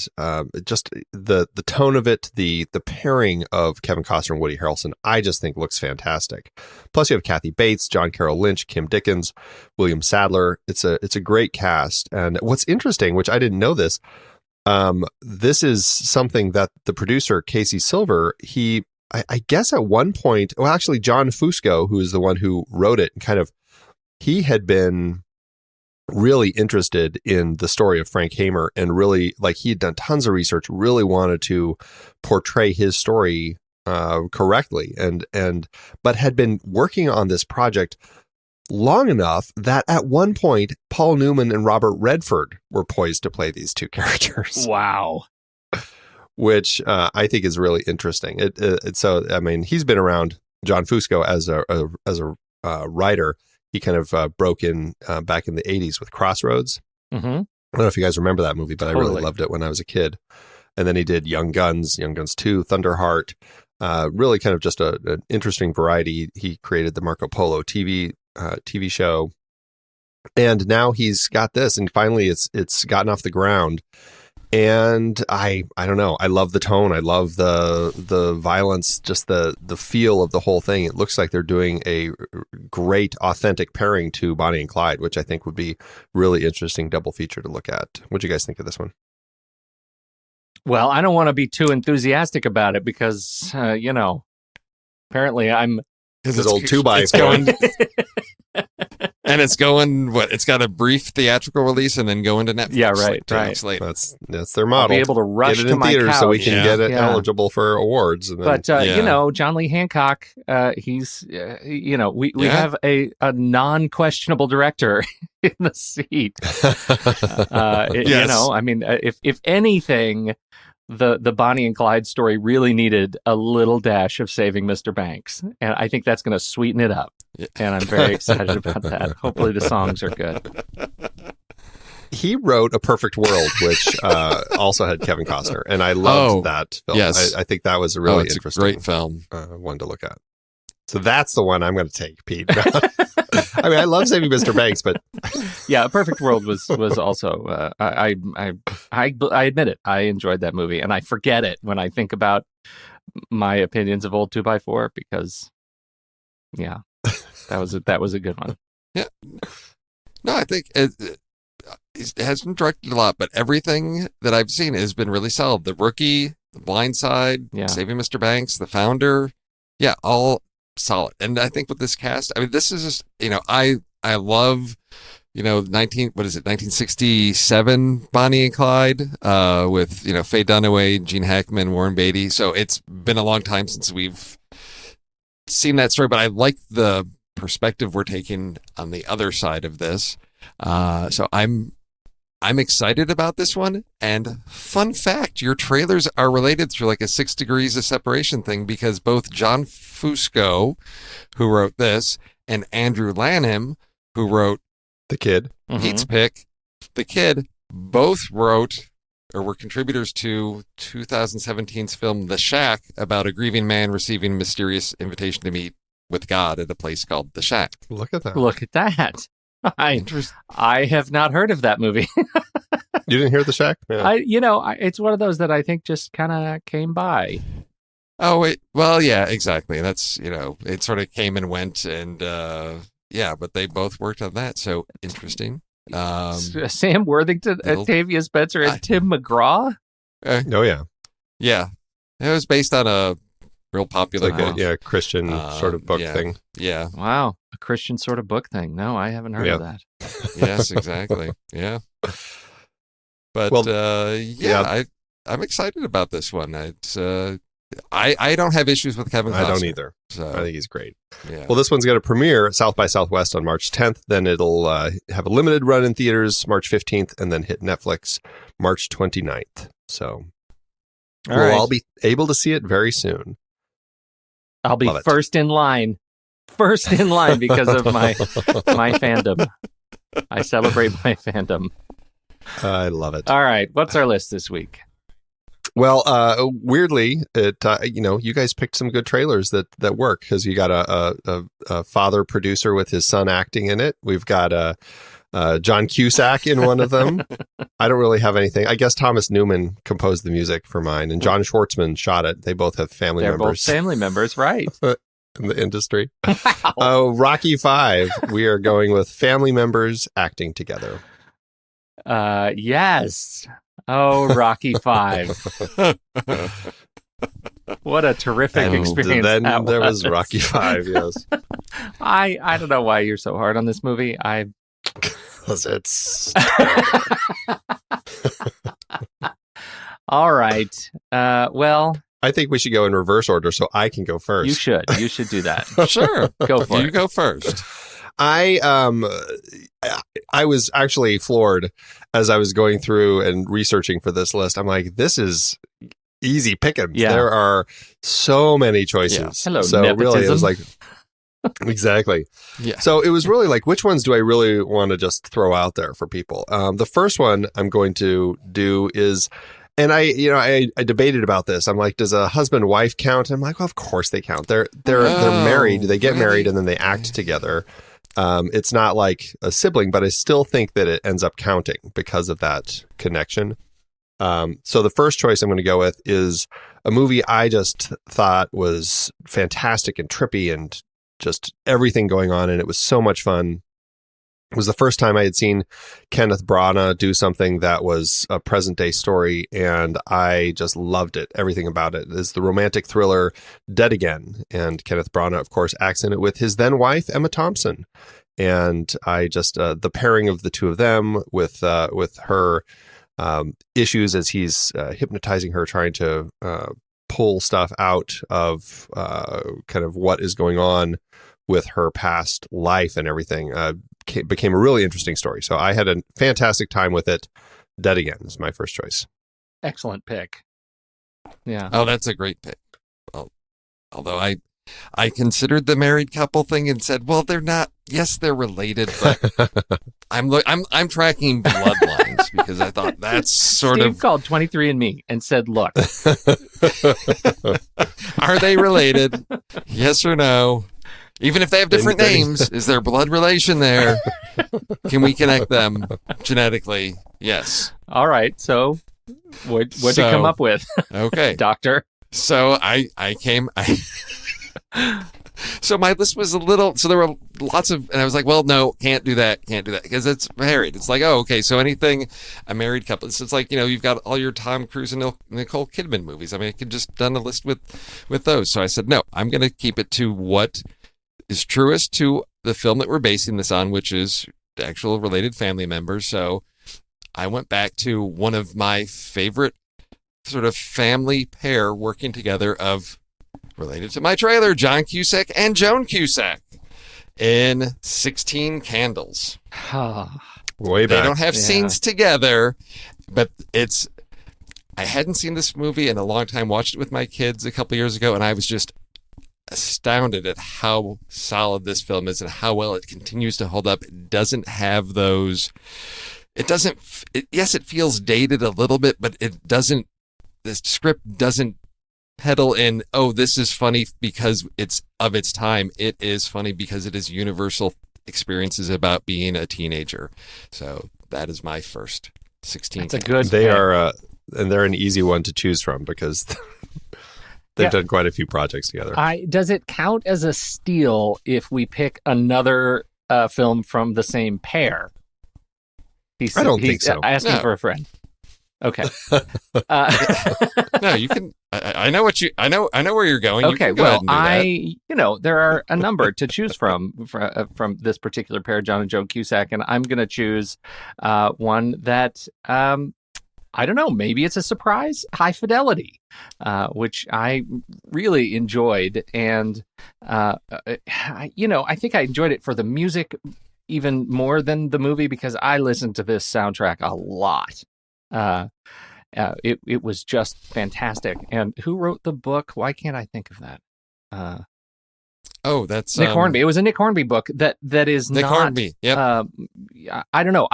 just the tone of it, the pairing of Kevin Costner and Woody Harrelson, I just think looks fantastic. Plus, you have Kathy Bates, John Carroll Lynch, Kim Dickens, William Sadler. It's a great cast. And what's interesting, which I didn't know this is something that the producer Casey Silver, I guess at one point, well, actually, John Fusco, who is the one who wrote it, he had been really interested in the story of Frank Hamer, and really, like, he had done tons of research, really wanted to portray his story correctly, but had been working on this project long enough that at one point Paul Newman and Robert Redford were poised to play these two characters. Wow. Which I think is really interesting. So, I mean, he's been around, John Fusco, as a writer. He kind of broke in back in the 80s with Crossroads. Mm-hmm. I don't know if you guys remember that movie, but Totally. I really loved it when I was a kid. And then he did Young Guns 2, Thunderheart. Really kind of just an interesting variety. He created the Marco Polo TV show. And now he's got this, and finally it's gotten off the ground. And I don't know. I love the tone. I love the violence, just the feel of the whole thing. It looks like they're doing a great, authentic pairing to Bonnie and Clyde, which I think would be really interesting double feature to look at. What do you guys think of this one? Well, I don't want to be too enthusiastic about it because, apparently I'm... His old 2x4. It's going... And it's going, it's got a brief theatrical release and then going to Netflix. Yeah, right, like 2 right. weeks later. That's their model. I'll be able to rush get it to in my theaters couch. so we can get it Yeah. eligible for awards. And then, But John Lee Hancock, he's we have a non-questionable director in the seat. Yes. I mean, if anything, the Bonnie and Clyde story really needed a little dash of Saving Mr. Banks, and I think that's going to sweeten it up. And I'm very excited about that. Hopefully the songs are good. he wrote A Perfect World, which also had Kevin Costner, and I loved that film. Yes. I think that was a really it's interesting, a great film. one to look at. So that's the one I'm going to take, Pete. I mean, I love Saving Mr. Banks, but yeah, A Perfect World was also. I admit it. I enjoyed that movie, and I forget it when I think about my opinions of Old 2x4 because, yeah, that was a good one. Yeah. No, I think it hasn't directed a lot, but everything that I've seen has been really solid. The Rookie, The Blind Side, Yeah. Saving Mr. Banks, The Founder. Yeah, all solid. And I think with this cast, I mean, this is just, I love, 1967 Bonnie and Clyde, with, Faye Dunaway, Gene Hackman, Warren Beatty. So it's been a long time since we've seen that story, but I like the perspective we're taking on the other side of this. So I'm excited about this one. And fun fact, your trailers are related through like a 6 degrees of separation thing, because both John Fusco, who wrote this, and Andrew Lanham, who wrote The Kid. Pete's Pick, The Kid, both wrote or were contributors to 2017's film The Shack, about a grieving man receiving a mysterious invitation to meet with God at a place called The Shack. Look at that. Look at that. I have not heard of that movie. You didn't hear The Shack? Yeah. It's one of those that I think just kind of came by. Oh, wait. Well, yeah, exactly. That's, it sort of came and went, and but they both worked on that. So interesting. Sam Worthington, little- Octavia Spencer, and Tim McGraw. Oh, yeah. Yeah. It was based on a real popular Like book. a Christian sort of book thing. Yeah. Wow, a Christian sort of book thing. No, I haven't heard of that. Yes, exactly. Yeah. But Well, I'm excited about this one. It's I don't have issues with Kevin Costner. I don't either. So, I think he's great. yeah. Well, this one's going to premiere at South by Southwest on March 10th. Then it'll have a limited run in theaters March 15th, and then hit Netflix March 29th. So we'll all be able to see it very soon. I'll be Love it. first in line because of my fandom. I celebrate my fandom. I love it. All right, what's our list this week? Well, weirdly, you guys picked some good trailers that work, because you got a father producer with his son acting in it. We've got John Cusack in one of them. I don't really have anything. I guess Thomas Newman composed the music for mine, and John Schwartzman shot it. They both have family They're members both family members, right? in the industry. Wow. Oh, Rocky 5. We are going with family members acting together. Yes. Oh, Rocky 5. What a terrific And experience then that there was Rocky 5, yes. I don't know why you're so hard on this movie. Because it's... All right. Well, I think we should go in reverse order so I can go first. you should do that. Sure. Go for You it. go first. I was actually floored as I was going through and researching for this list. I'm like, this is easy pickings. Yeah. There are so many choices. Yeah. Hello, so really, it was like, exactly. Yeah. So it was really like, which ones do I really want to just throw out there for people? The first one I'm going to do is, and I debated about this. I'm like, does a husband-wife count? I'm like, well, of course they count. They're married. They get married and then they act together. It's not like a sibling, but I still think that it ends up counting because of that connection. So the first choice I'm going to go with is a movie I just thought was fantastic and trippy and just everything going on, and it was so much fun. It was the first time I had seen Kenneth Branagh do something that was a present day story, and I just loved it. Everything about it is the romantic thriller Dead Again, and Kenneth Branagh, of course, acts in it with his then wife Emma Thompson. And I just the pairing of the two of them with her issues as he's hypnotizing her, trying to pull stuff out of kind of what is going on with her past life and everything, became a really interesting story. So I had a fantastic time with it. Dead Again is my first choice. Excellent pick. Yeah. Oh, that's a great pick. Well, although I considered the married couple thing and said, well, they're not. Yes, they're related, but I'm tracking bloodlines because I thought that's sort Steve of called 23andMe and said, look, are they related? Yes or no? Even if they have different names, is there blood relation there? Can we connect them genetically? Yes. all right, so what'd you come up with, Okay. doctor? So I So my list was a little, so there were lots of, and I was like, well, no, can't do that, because it's married. It's like, oh, okay, so anything, a married couple. So it's like, you've got all your Tom Cruise and Nicole Kidman movies. I mean, I could just done a list with those. So I said, no, I'm going to keep it to what is truest to the film that we're basing this on, which is actual related family members. So I went back to one of my favorite sort of family pair working together of, related to my trailer, John Cusack and Joan Cusack in 16 Candles. Way back. They don't have scenes together, but I hadn't seen this movie in a long time, watched it with my kids a couple years ago, and I was just astounded at how solid this film is and how well it continues to hold up. It doesn't have those, yes, it feels dated a little bit, but the script doesn't pedal in, oh, this is funny because it's of its time. It is funny because it is universal experiences about being a teenager. So that is my first 16. That's a good. They are, and they're an easy one to choose from because they've done quite a few projects together. Does it count as a steal if we pick another film from the same pair? I don't think so. Asking for a friend. Okay. No, you can. I know what I know where you're going. Okay. Well, there are a number to choose from this particular pair, John and Joan Cusack, and I'm going to choose one that I don't know. Maybe it's a surprise. High Fidelity, which I really enjoyed, and I think I enjoyed it for the music even more than the movie because I listened to this soundtrack a lot. It was just fantastic. And who wrote the book? Why can't I think of that? That's Nick Hornby. It was a Nick Hornby book that is Nick not. Hornby. Yep. I don't know.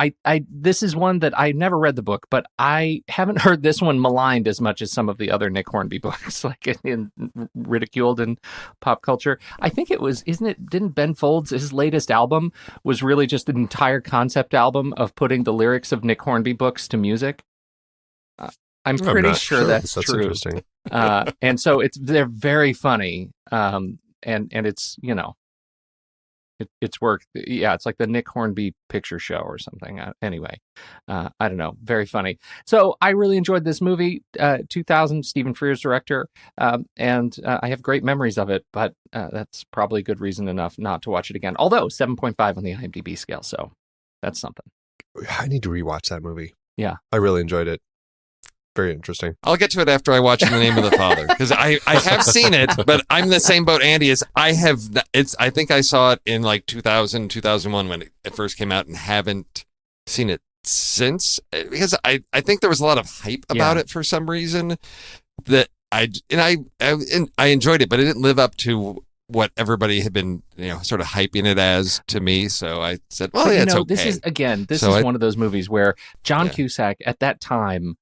This is one that I never read the book, but I haven't heard this one maligned as much as some of the other Nick Hornby books, like in ridiculed in pop culture. I think it was, didn't Ben Folds, his latest album was really just an entire concept album of putting the lyrics of Nick Hornby books to music. I'm pretty sure that's true. Interesting. And so they're very funny. And it's, it's work. Yeah, it's like the Nick Hornby picture show or something. Anyway, I don't know. Very funny. So I really enjoyed this movie, 2000, Stephen Frears director, and I have great memories of it, but that's probably good reason enough not to watch it again. Although 7.5 on the IMDb scale, so that's something. I need to rewatch that movie. Yeah. I really enjoyed it. Very interesting. I'll get to it after I watch In the Name of the Father because I have seen it, but I'm the same boat Andy is. I think I saw it in like 2000, 2001 when it first came out and haven't seen it since because I think there was a lot of hype about it for some reason that I enjoyed it, but it didn't live up to what everybody had been, sort of hyping it as to me. So I said, well, it's okay. This is one of those movies where John Cusack at that time,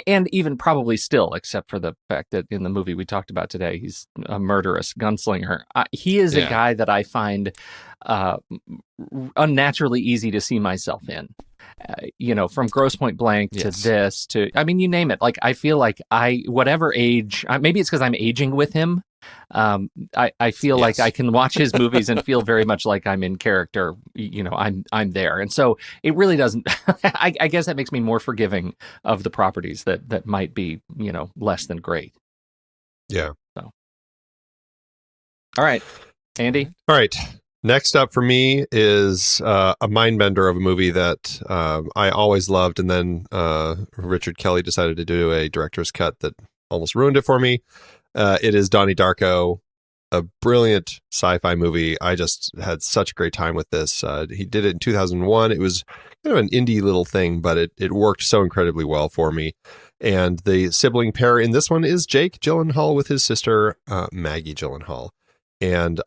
and even probably still, except for the fact that in the movie we talked about today, he's a murderous gunslinger. He is a guy that I find unnaturally easy to see myself in. From Grosse Point Blank to this to, I mean, you name it. Like, I feel like whatever age, maybe it's because I'm aging with him. I feel like I can watch his movies and feel very much like I'm in character. I'm there, and so it really doesn't. I guess that makes me more forgiving of the properties that might be less than great. Yeah. So, all right, Andy. All right. Next up for me is a mind bender of a movie that I always loved, and then Richard Kelly decided to do a director's cut that almost ruined it for me. It is Donnie Darko, a brilliant sci-fi movie. I just had such a great time with this. He did it in 2001. It was kind of an indie little thing, but it worked so incredibly well for me. And the sibling pair in this one is Jake Gyllenhaal with his sister, Maggie Gyllenhaal. And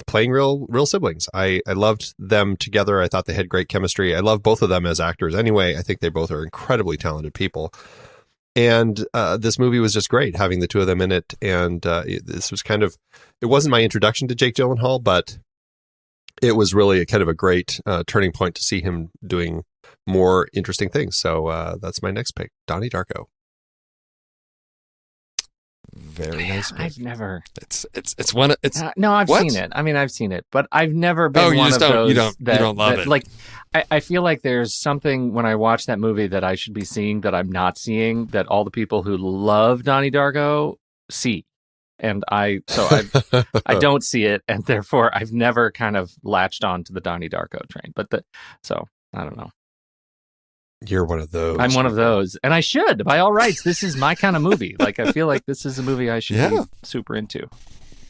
playing real siblings. I loved them together. I thought they had great chemistry. I love both of them as actors anyway. I think they both are incredibly talented people. And this movie was just great, having the two of them in it. And this was it wasn't my introduction to Jake Gyllenhaal, but it was really kind of a great turning point to see him doing more interesting things. So that's my next pick, Donnie Darko. very nice movie. I've never. It's one. It's no, I've what? seen it. I mean, I've seen it, but I've never been you one just of don't. those You don't. that, you don't love that, it. Like, I feel like there's something when I watch that movie that I should be seeing that I'm not seeing, that all the people who love Donnie Darko see. And I don't see it, and therefore I've never kind of latched on to the Donnie Darko train. So I don't know. You're one of those. I'm one of those, and I should, by all rights. This is my kind of movie. Like, I feel like this is a movie I should be super into.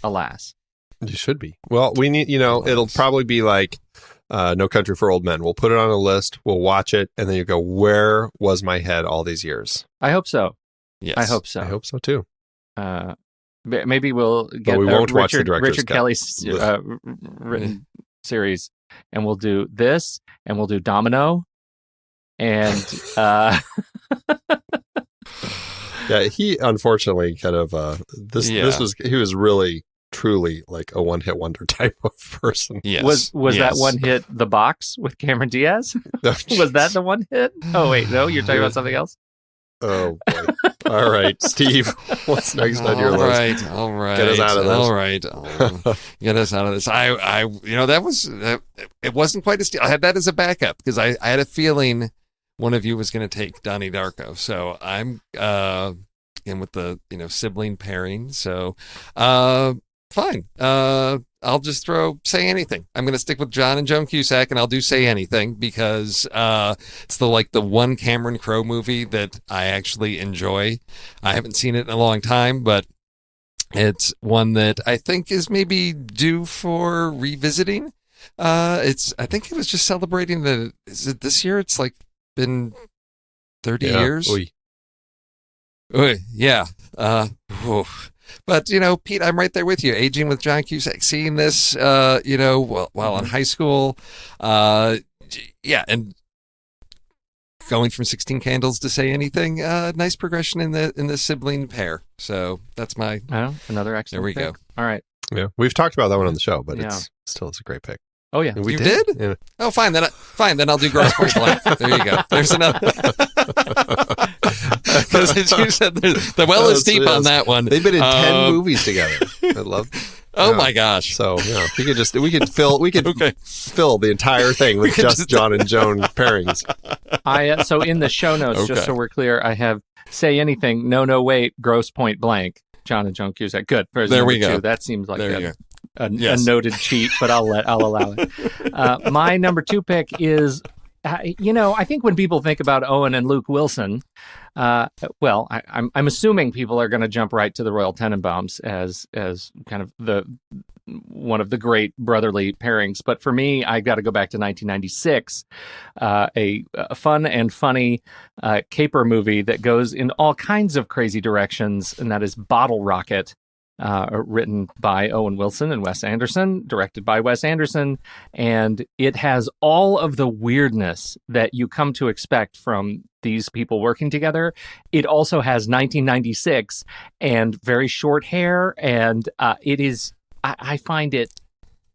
Alas, You should be. Well, we need. It'll probably be like No Country for Old Men. We'll put it on a list. We'll watch it, and then you go, "Where was my head all these years?" I hope so. Yes, I hope so. I hope so too. Maybe we'll get we won't watch the director's Richard cut. Kelly's written series, and we'll do this, and we'll do Domino, and Yeah, he unfortunately kind of he was really truly like a one-hit wonder type of person. Yes. was yes. that one hit The Box with Cameron Diaz? Was that the one hit? Oh wait, no, you're talking about something else. Oh boy! All right, Steve, what's next on your list? All right. Get us out of this. All right. Get us out of this. That was it wasn't quite a steal. I had that as a backup because I had a feeling one of you was going to take Donnie Darko. So I'm in with the sibling pairing. So fine. I'll just throw Say Anything. I'm going to stick with John and Joan Cusack, and I'll do Say Anything because it's the one Cameron Crowe movie that I actually enjoy. I haven't seen it in a long time, but it's one that I think is maybe due for revisiting. I think it was just celebrating is it this year? It's like been 30 years. Oy, yeah. But, Pete, I'm right there with you. Aging with John Cusack, seeing this, while in high school. And going from 16 Candles to Say Anything, nice progression in the sibling pair. So that's my... another excellent There we pick. go. All right. Yeah, we've talked about that one on the show, but Yeah. it's a great pick. Oh, yeah. And we You did? Yeah. Oh, fine. Then I'll do Gross Point Blank. There you go. There's another. Because as you said, the well is deep on that one. They've been in 10 movies together. I love. Oh my gosh! So we could fill the entire thing with just John and Joan pairings. So in the show notes, just so we're clear, I have Say Anything. No, wait. Gross Point Blank. John and Joan Cusack. Good. There we go. That seems like a Yes. noted cheat, but I'll allow it. My number 2 pick is, I think when people think about Owen and Luke Wilson, I'm assuming people are going to jump right to the Royal Tenenbaums as kind of one of the great brotherly pairings. But for me, I got to go back to 1996, a fun and funny caper movie that goes in all kinds of crazy directions, and that is Bottle Rocket. Written by Owen Wilson and Wes Anderson, directed by Wes Anderson, and it has all of the weirdness that you come to expect from these people working together. It also has 1996 and very short hair, and it is, I find it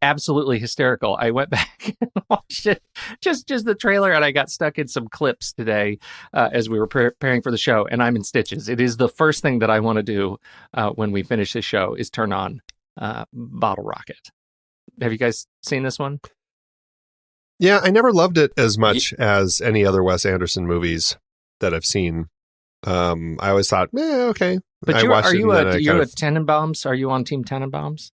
absolutely hysterical. I went back and watched it, just the trailer, and I got stuck in some clips today as we were preparing for the show, and I'm in stitches. It is the first thing that I want to do when we finish this show is turn on Bottle Rocket. Have you guys seen this one? Yeah, I never loved it as much as any other Wes Anderson movies that I've seen. I always thought, okay. But I watched are it you and then a Tenenbaums? Are you on Team Tenenbaums?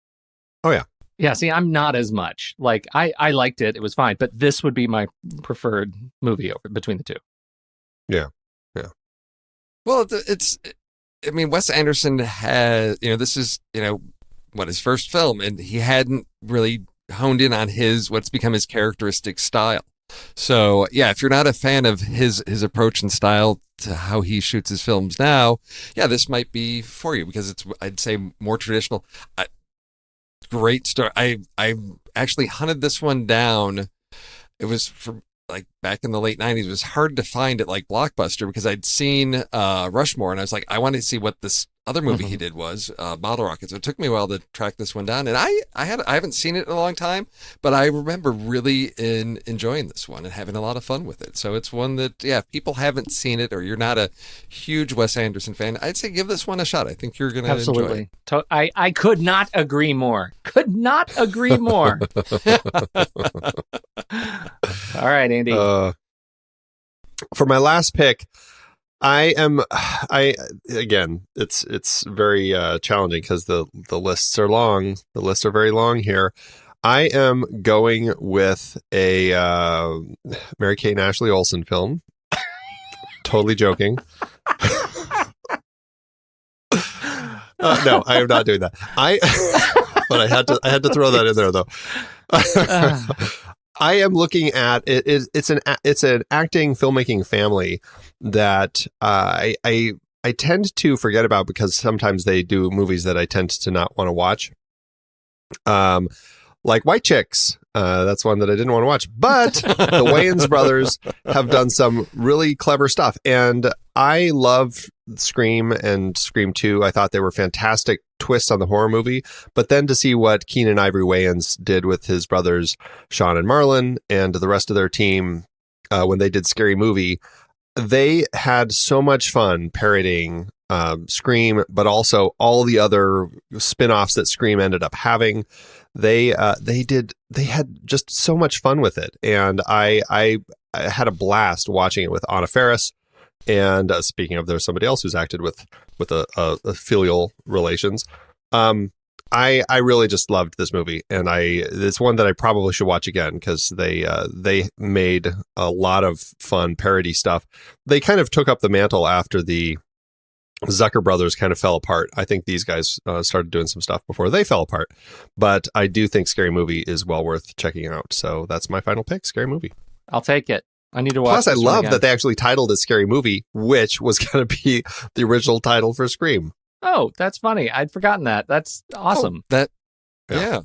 Oh, yeah. Yeah, see, I'm not as much. Like, I liked it. It was fine. But this would be my preferred movie between the two. Yeah. Well, Wes Anderson has, this is, his first film, and he hadn't really honed in on what's become his characteristic style. So, yeah, if you're not a fan of his approach and style to how he shoots his films now, yeah, this might be for you because it's, I'd say, more traditional. Great story. I actually hunted this one down. It was from back in the late 90s. It was hard to find it Blockbuster because I'd seen Rushmore and I was like, I want to see what this other movie he did was Bottle Rocket. So it took me a while to track this one down, and I haven't seen it in a long time, but I remember really enjoying this one and having a lot of fun with it. So it's one that, if people haven't seen it or you're not a huge Wes Anderson fan, I'd say give this one a shot. I think you're going to enjoy it. I could not agree more. Could not agree more. All right, Andy. For my last pick, again, it's very challenging because the lists are long. The lists are very long here. I am going with a Mary Kate and Ashley Olsen film. Totally joking. No, I am not doing that. But I had to throw that in there though. I am looking at it. It's an acting filmmaking family that I tend to forget about because sometimes they do movies that I tend to not want to watch. Like White Chicks. That's one that I didn't want to watch. But the Wayans brothers have done some really clever stuff. And I love Scream and Scream 2. I thought they were fantastic twists on the horror movie. But then to see what Keenan Ivory Wayans did with his brothers, Sean and Marlon, and the rest of their team when they did Scary Movie, they had so much fun parodying Scream, but also all the other spin-offs that Scream ended up having. They had just so much fun with it, and I had a blast watching it with Anna Faris. And speaking of, there's somebody else who's acted with a filial relations. I really just loved this movie, and it's one that I probably should watch again because they made a lot of fun parody stuff. They kind of took up the mantle after the Zucker brothers kind of fell apart. I think these guys started doing some stuff before they fell apart, but I do think Scary Movie is well worth checking out. So that's my final pick, Scary Movie. I'll take it. I need to watch. Plus, I love that they actually titled it Scary Movie, which was going to be the original title for Scream. Oh, that's funny. I'd forgotten that. That's awesome. Yeah.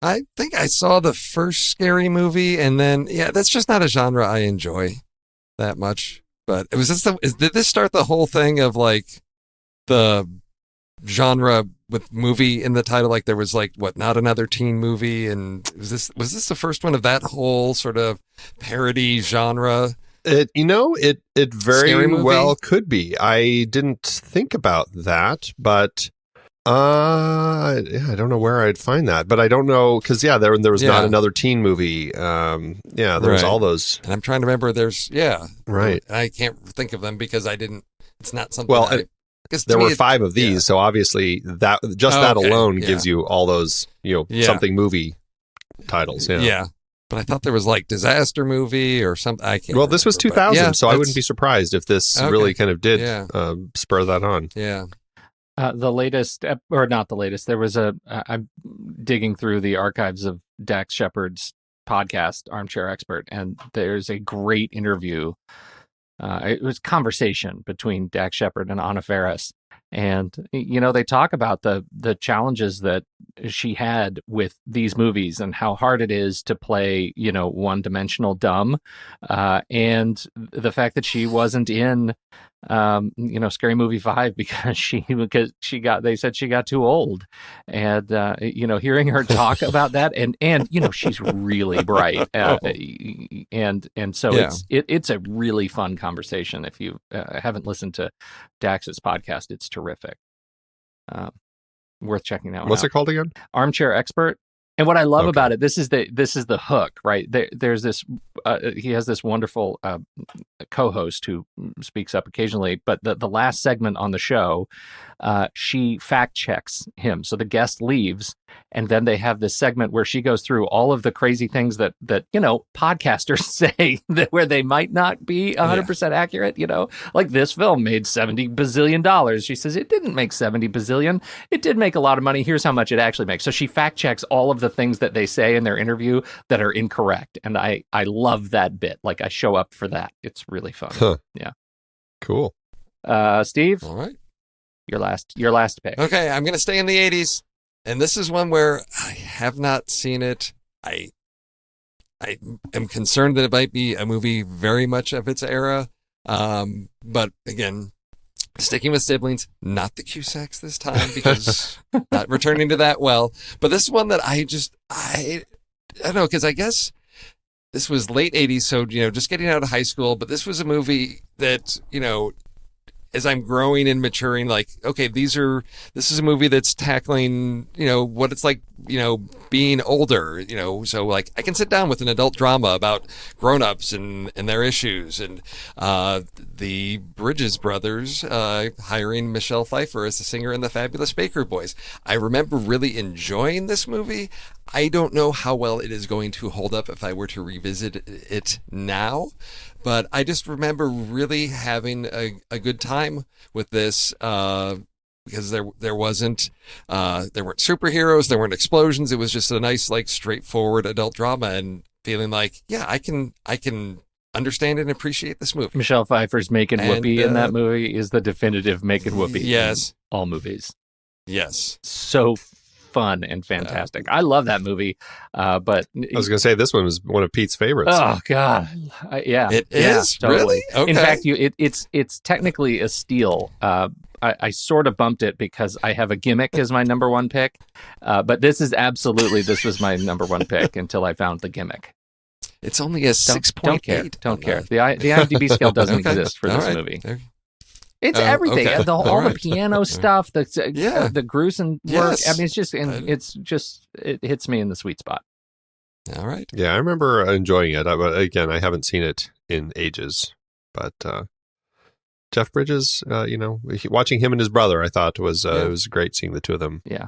I think I saw the first Scary Movie, and then that's just not a genre I enjoy that much. But it was just did this start the whole thing of like the genre with movie in the title? Like there was like not another teen movie, and was this the first one of that whole sort of parody genre? It very well could be. I didn't think about that, but I don't know where I'd find that. But I don't know because there was not another teen movie. There was all those, and I'm trying to remember. There's right. I can't think of them because I didn't. It's not something. Well, there were 5 of these, so obviously that alone gives you all those something movie titles. Yeah. But I thought there was like disaster movie or something. I can't. Well, this was 2000, so I wouldn't be surprised if this really kind of did spur that on. Yeah. The latest, or not the latest, there was I'm digging through the archives of Dax Shepard's podcast, Armchair Expert, and there's a great interview. It was a conversation between Dax Shepard and Anna Faris. And, they talk about the challenges that she had with these movies and how hard it is to play, one-dimensional dumb. And the fact that she wasn't in, Scary Movie 5 because they said she got too old. And, hearing her talk about that and she's really bright. And so it's a really fun conversation. If you haven't listened to Dax's podcast, it's terrific. Worth checking that one What's out. It called again? Armchair Expert. And what I love about it, this is the hook, right? There's this. He has this wonderful co-host who speaks up occasionally, but the last segment on the show, she fact checks him. So the guest leaves, and then they have this segment where she goes through all of the crazy things that podcasters say where they might not be 100% accurate. Like this film made $70 bazillion. She says it didn't make 70 bazillion. It did make a lot of money. Here's how much it actually makes. So she fact checks all of the things that they say in their interview that are incorrect, and I love that bit. Like I show up for that. It's really fun. Yeah, cool. Steve, all right, your last pick. Okay, I'm gonna stay in the 80s, and this is one where I have not seen it. I am concerned that it might be a movie very much of its era, but again, Sticking with siblings, not the Cusacks this time because not returning to that well. But this is one that I don't know, because I guess this was late 80s, so, just getting out of high school. But this was a movie that, as I'm growing and maturing, like, okay, this is a movie that's tackling, what it's like, being older, so like I can sit down with an adult drama about grown-ups and their issues, and the Bridges brothers hiring Michelle Pfeiffer as the singer in the Fabulous Baker Boys. I remember really enjoying this movie. I don't know how well it is going to hold up if I were to revisit it now, but I just remember really having a good time with this because there weren't superheroes, there weren't explosions. It was just a nice, like, straightforward adult drama, and feeling like, yeah, I can understand and appreciate this movie. Michelle Pfeiffer's making whoopee in that movie is the definitive making whoopee. Yes, in all movies. Yes, so fun and fantastic. I love that movie. But I was going to say this one was one of Pete's favorites. Oh God, yeah, it is totally. Really. Okay. In fact, it's technically a steal. I sort of bumped it because I have a gimmick as my number one pick, but this was my number one pick until I found the gimmick. It's only a 6.8. Don't care. The IMDb scale doesn't exist for this movie. It's everything. Okay. All the piano stuff, the gruesome work. Yes. I mean, it hits me in the sweet spot. All right. Yeah, I remember enjoying it. Again, I haven't seen it in ages, but Jeff Bridges, watching him and his brother, I thought it was great seeing the two of them. Yeah.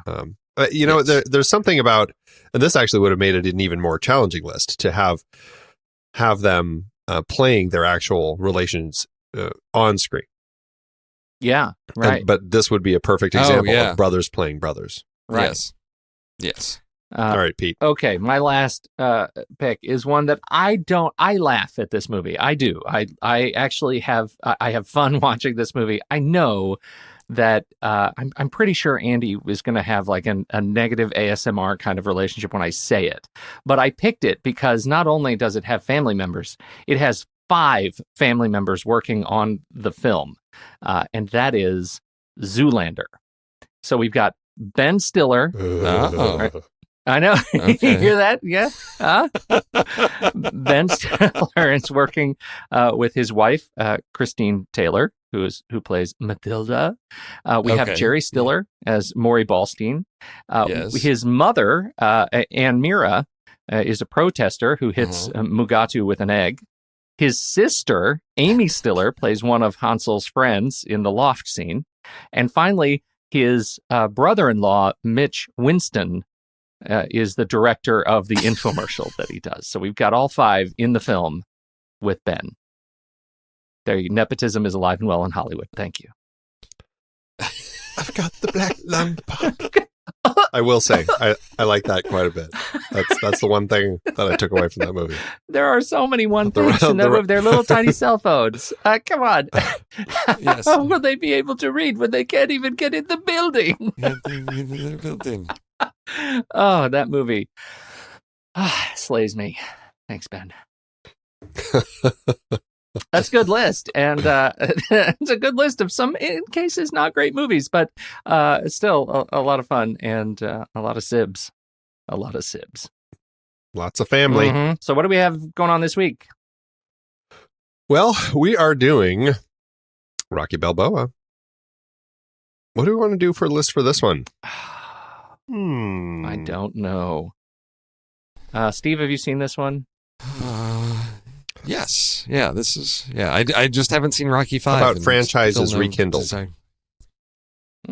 There's something about, and this actually would have made it an even more challenging list to have them playing their actual relations on screen. Yeah, right. But this would be a perfect example of brothers playing brothers. Right. Yes. All right, Pete. Okay, my last pick is one that I laugh at this movie. I do. I actually have fun watching this movie. I know that I'm pretty sure Andy was going to have like a negative ASMR kind of relationship when I say it. But I picked it because not only does it have family members, it has 5 family members working on the film. And that is Zoolander. So we've got Ben Stiller. Right? I know. Okay. You hear that? Yeah. Ben Stiller is working with his wife, Christine Taylor, who plays Matilda. We have Jerry Stiller as Maury Ballstein. Yes. His mother, Ann Mira, is a protester who hits Mugatu with an egg. His sister, Amy Stiller, plays one of Hansel's friends in the loft scene. And finally, his brother-in-law, Mitch Winston, is the director of the infomercial that he does. So we've got all 5 in the film with Ben. Nepotism is alive and well in Hollywood. Thank you. I've got the black lung pop. I will say, I like that quite a bit. That's the one thing that I took away from that movie. There are so many things in that movie. They're little tiny cell phones. Come on. Yes. How will they be able to read when they can't even get in the building? Oh, that movie slays me. Thanks, Ben. That's a good list, and it's a good list of some, in cases, not great movies, but still a lot of fun and a lot of sibs. Lots of family. Mm-hmm. So what do we have going on this week? Well, we are doing Rocky Balboa. What do we want to do for a list for this one? I don't know. Steve, have you seen this one? Yes. Yeah, this is... Yeah, I just haven't seen Rocky 5. How about franchises rekindled?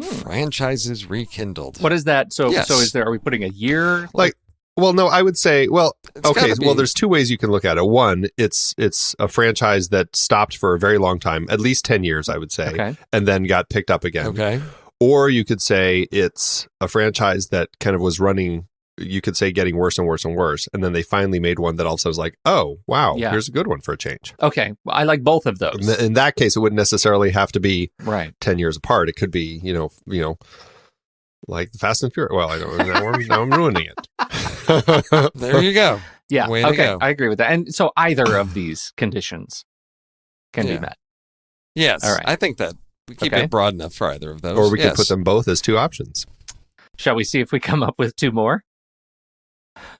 Franchises rekindled. What is that? So Yes. Are we putting a year? Well, no, I would say, It's gotta be. well, there's 2 ways you can look at it. One, it's a franchise that stopped for a very long time, at least 10 years, I would say, Okay. and then got picked up again. Okay. Or you could say it's a franchise that kind of was running, you could say getting worse and worse and worse, and then they finally made one that also was like, oh, wow, here's a good one for a change. Okay, well, I like both of those. In that case, it wouldn't necessarily have to be right 10 years apart. It could be, like the Fast and Furious. Well, I don't. Now I'm ruining it. There you go. Yeah. Way to okay. go. I agree with that. And so either of these conditions can be met. Yes. All right. I think that We keep Okay. it broad enough for either of those. Or we could Yes. put them both as two options. Shall we see if we come up with two more?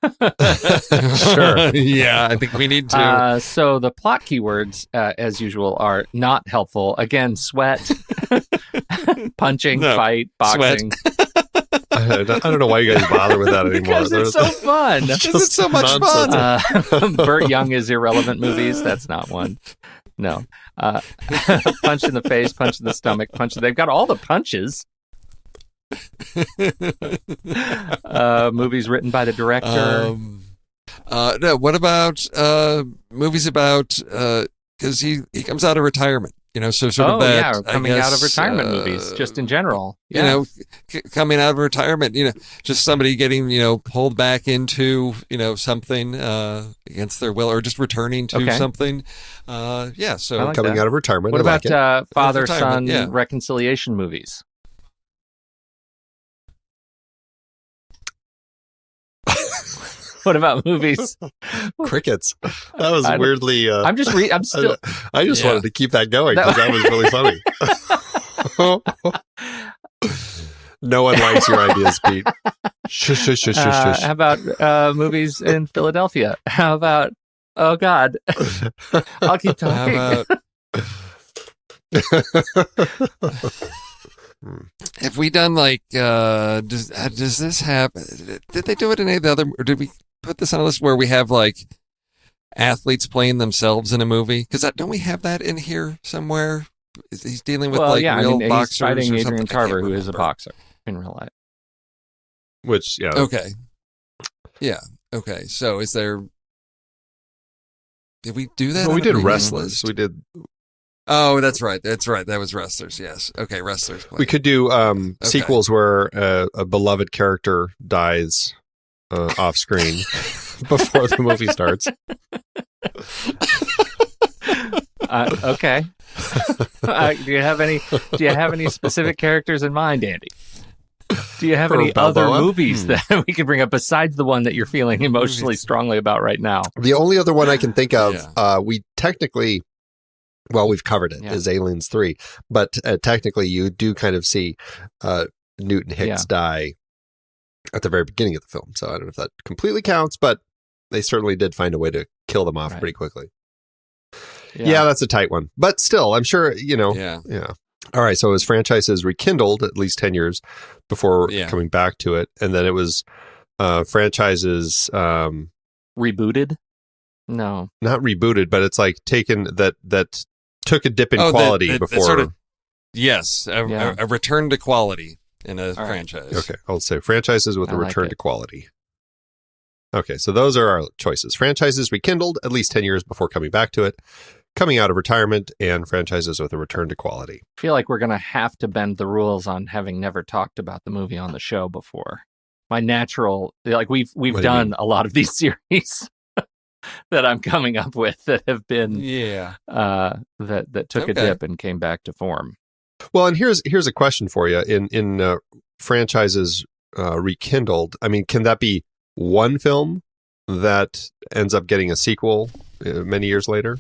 Sure. Yeah, I think we need to. So the plot keywords, as usual, are not helpful. Again, sweat, punching, No, fight, boxing. I don't know why you guys bother with that anymore. Because it's so fun. Because it's so much fun. Burt Young is irrelevant movies. That's not one. No. Punch in the face, punch in the stomach, punch. They've got all the punches. Movies written by the director. No, what about movies about because he comes out of retirement, so sort of that. Yeah, coming out of retirement movies, just in general. Yeah. Coming out of retirement, just somebody getting pulled back into something against their will, or just returning to something. So I like coming that. out of retirement. What I like about it. father-son Yeah. reconciliation movies? What about movies? Crickets? That was I don't- weirdly. I'm still. I just Yeah. wanted to keep that going because that was really funny. No one likes your ideas, Pete. Shush, shush, shush, shush, How about movies in Philadelphia? How about? Oh God, I'll keep talking. How about have we done like does this happen? Did they do it in any of the other, or did we put this on a list where we have like athletes playing themselves in a movie? Because don't we have that in here somewhere? He's dealing with real he's boxers fighting or Adrian something. I can't Tarver, who is a remember. boxer in real life. Which, yeah. Okay. Yeah. Okay. So is there? Did we do that? Well, on we a did previous wrestlers. list? We did. Oh, that's right. That's right. That was wrestlers. Yes. Okay. Wrestlers. We could do sequels where a beloved character dies off screen before the movie starts. Okay. Do you have any specific characters in mind, Andy? Do you have For any Balboa? other movies that we could bring up besides the one that you're feeling emotionally strongly about right now? The only other one I can think of, Yeah. we technically, well, we've covered it, Yeah. is Aliens 3. But technically, you do kind of see Newton Hicks die at the very beginning of the film. So I don't know if that completely counts, but they certainly did find a way to kill them off Right. pretty quickly. Yeah, that's a tight one. But still, I'm sure, Yeah. Yeah. All right. So his franchise is rekindled at least 10 years before coming back to it. And then it was franchises Rebooted? No. not rebooted, but it's like taken that took a dip in quality that before. sort of- yes. Yeah. A return to quality in a right. franchise. Okay. I'll say franchises with I a like return it. to quality. Okay. So those are our choices. Franchises rekindled at least 10 years before coming back to it, coming out of retirement, and franchises with a return to quality. I feel like we're going to have to bend the rules on having never talked about the movie on the show before. My natural, like we've What do you done mean? a lot of these series that I'm coming up with that have been Yeah. that took a Okay. dip and came back to form. Well, and here's a question for you. In franchises rekindled, I mean, can that be one film that ends up getting a sequel many years later?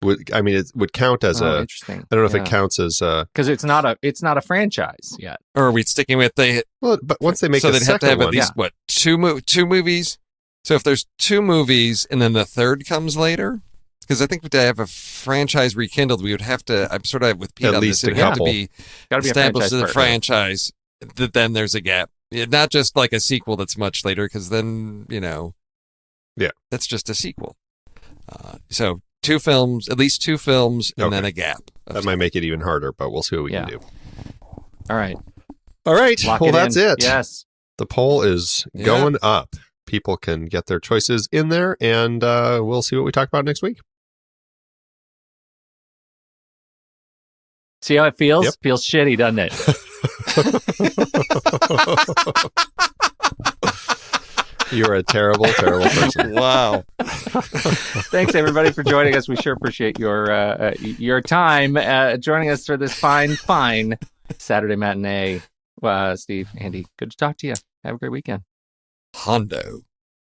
It would count as a. Interesting. I don't know if it counts as because it's not a franchise yet. Or are we sticking with well, but once they make so a they'd have to second have at one, least what two movies? So if there's two movies and then the third comes later, because I think to have a franchise rekindled, we would have to. I'm sort of with Pete At on least this. a It would have to couple. be Got to be a established franchise as a first. franchise. That then there's a gap. Not just like a sequel that's much later, because then that's just a sequel. So two films, at least two films, and Okay. then a gap. that might make it even harder. But we'll see what we can do. All right. All right. Lock Well, it that's in. it. Yes. The poll is Yeah. going up. People can get their choices in there, and we'll see what we talk about next week. See how it feels? Yep. Feels shitty, doesn't it? You're a terrible, terrible person. Wow. Thanks everybody for joining us. We sure appreciate your time joining us for this fine Saturday matinee. Steve, Andy, good to talk to you. Have a great weekend. Hondo.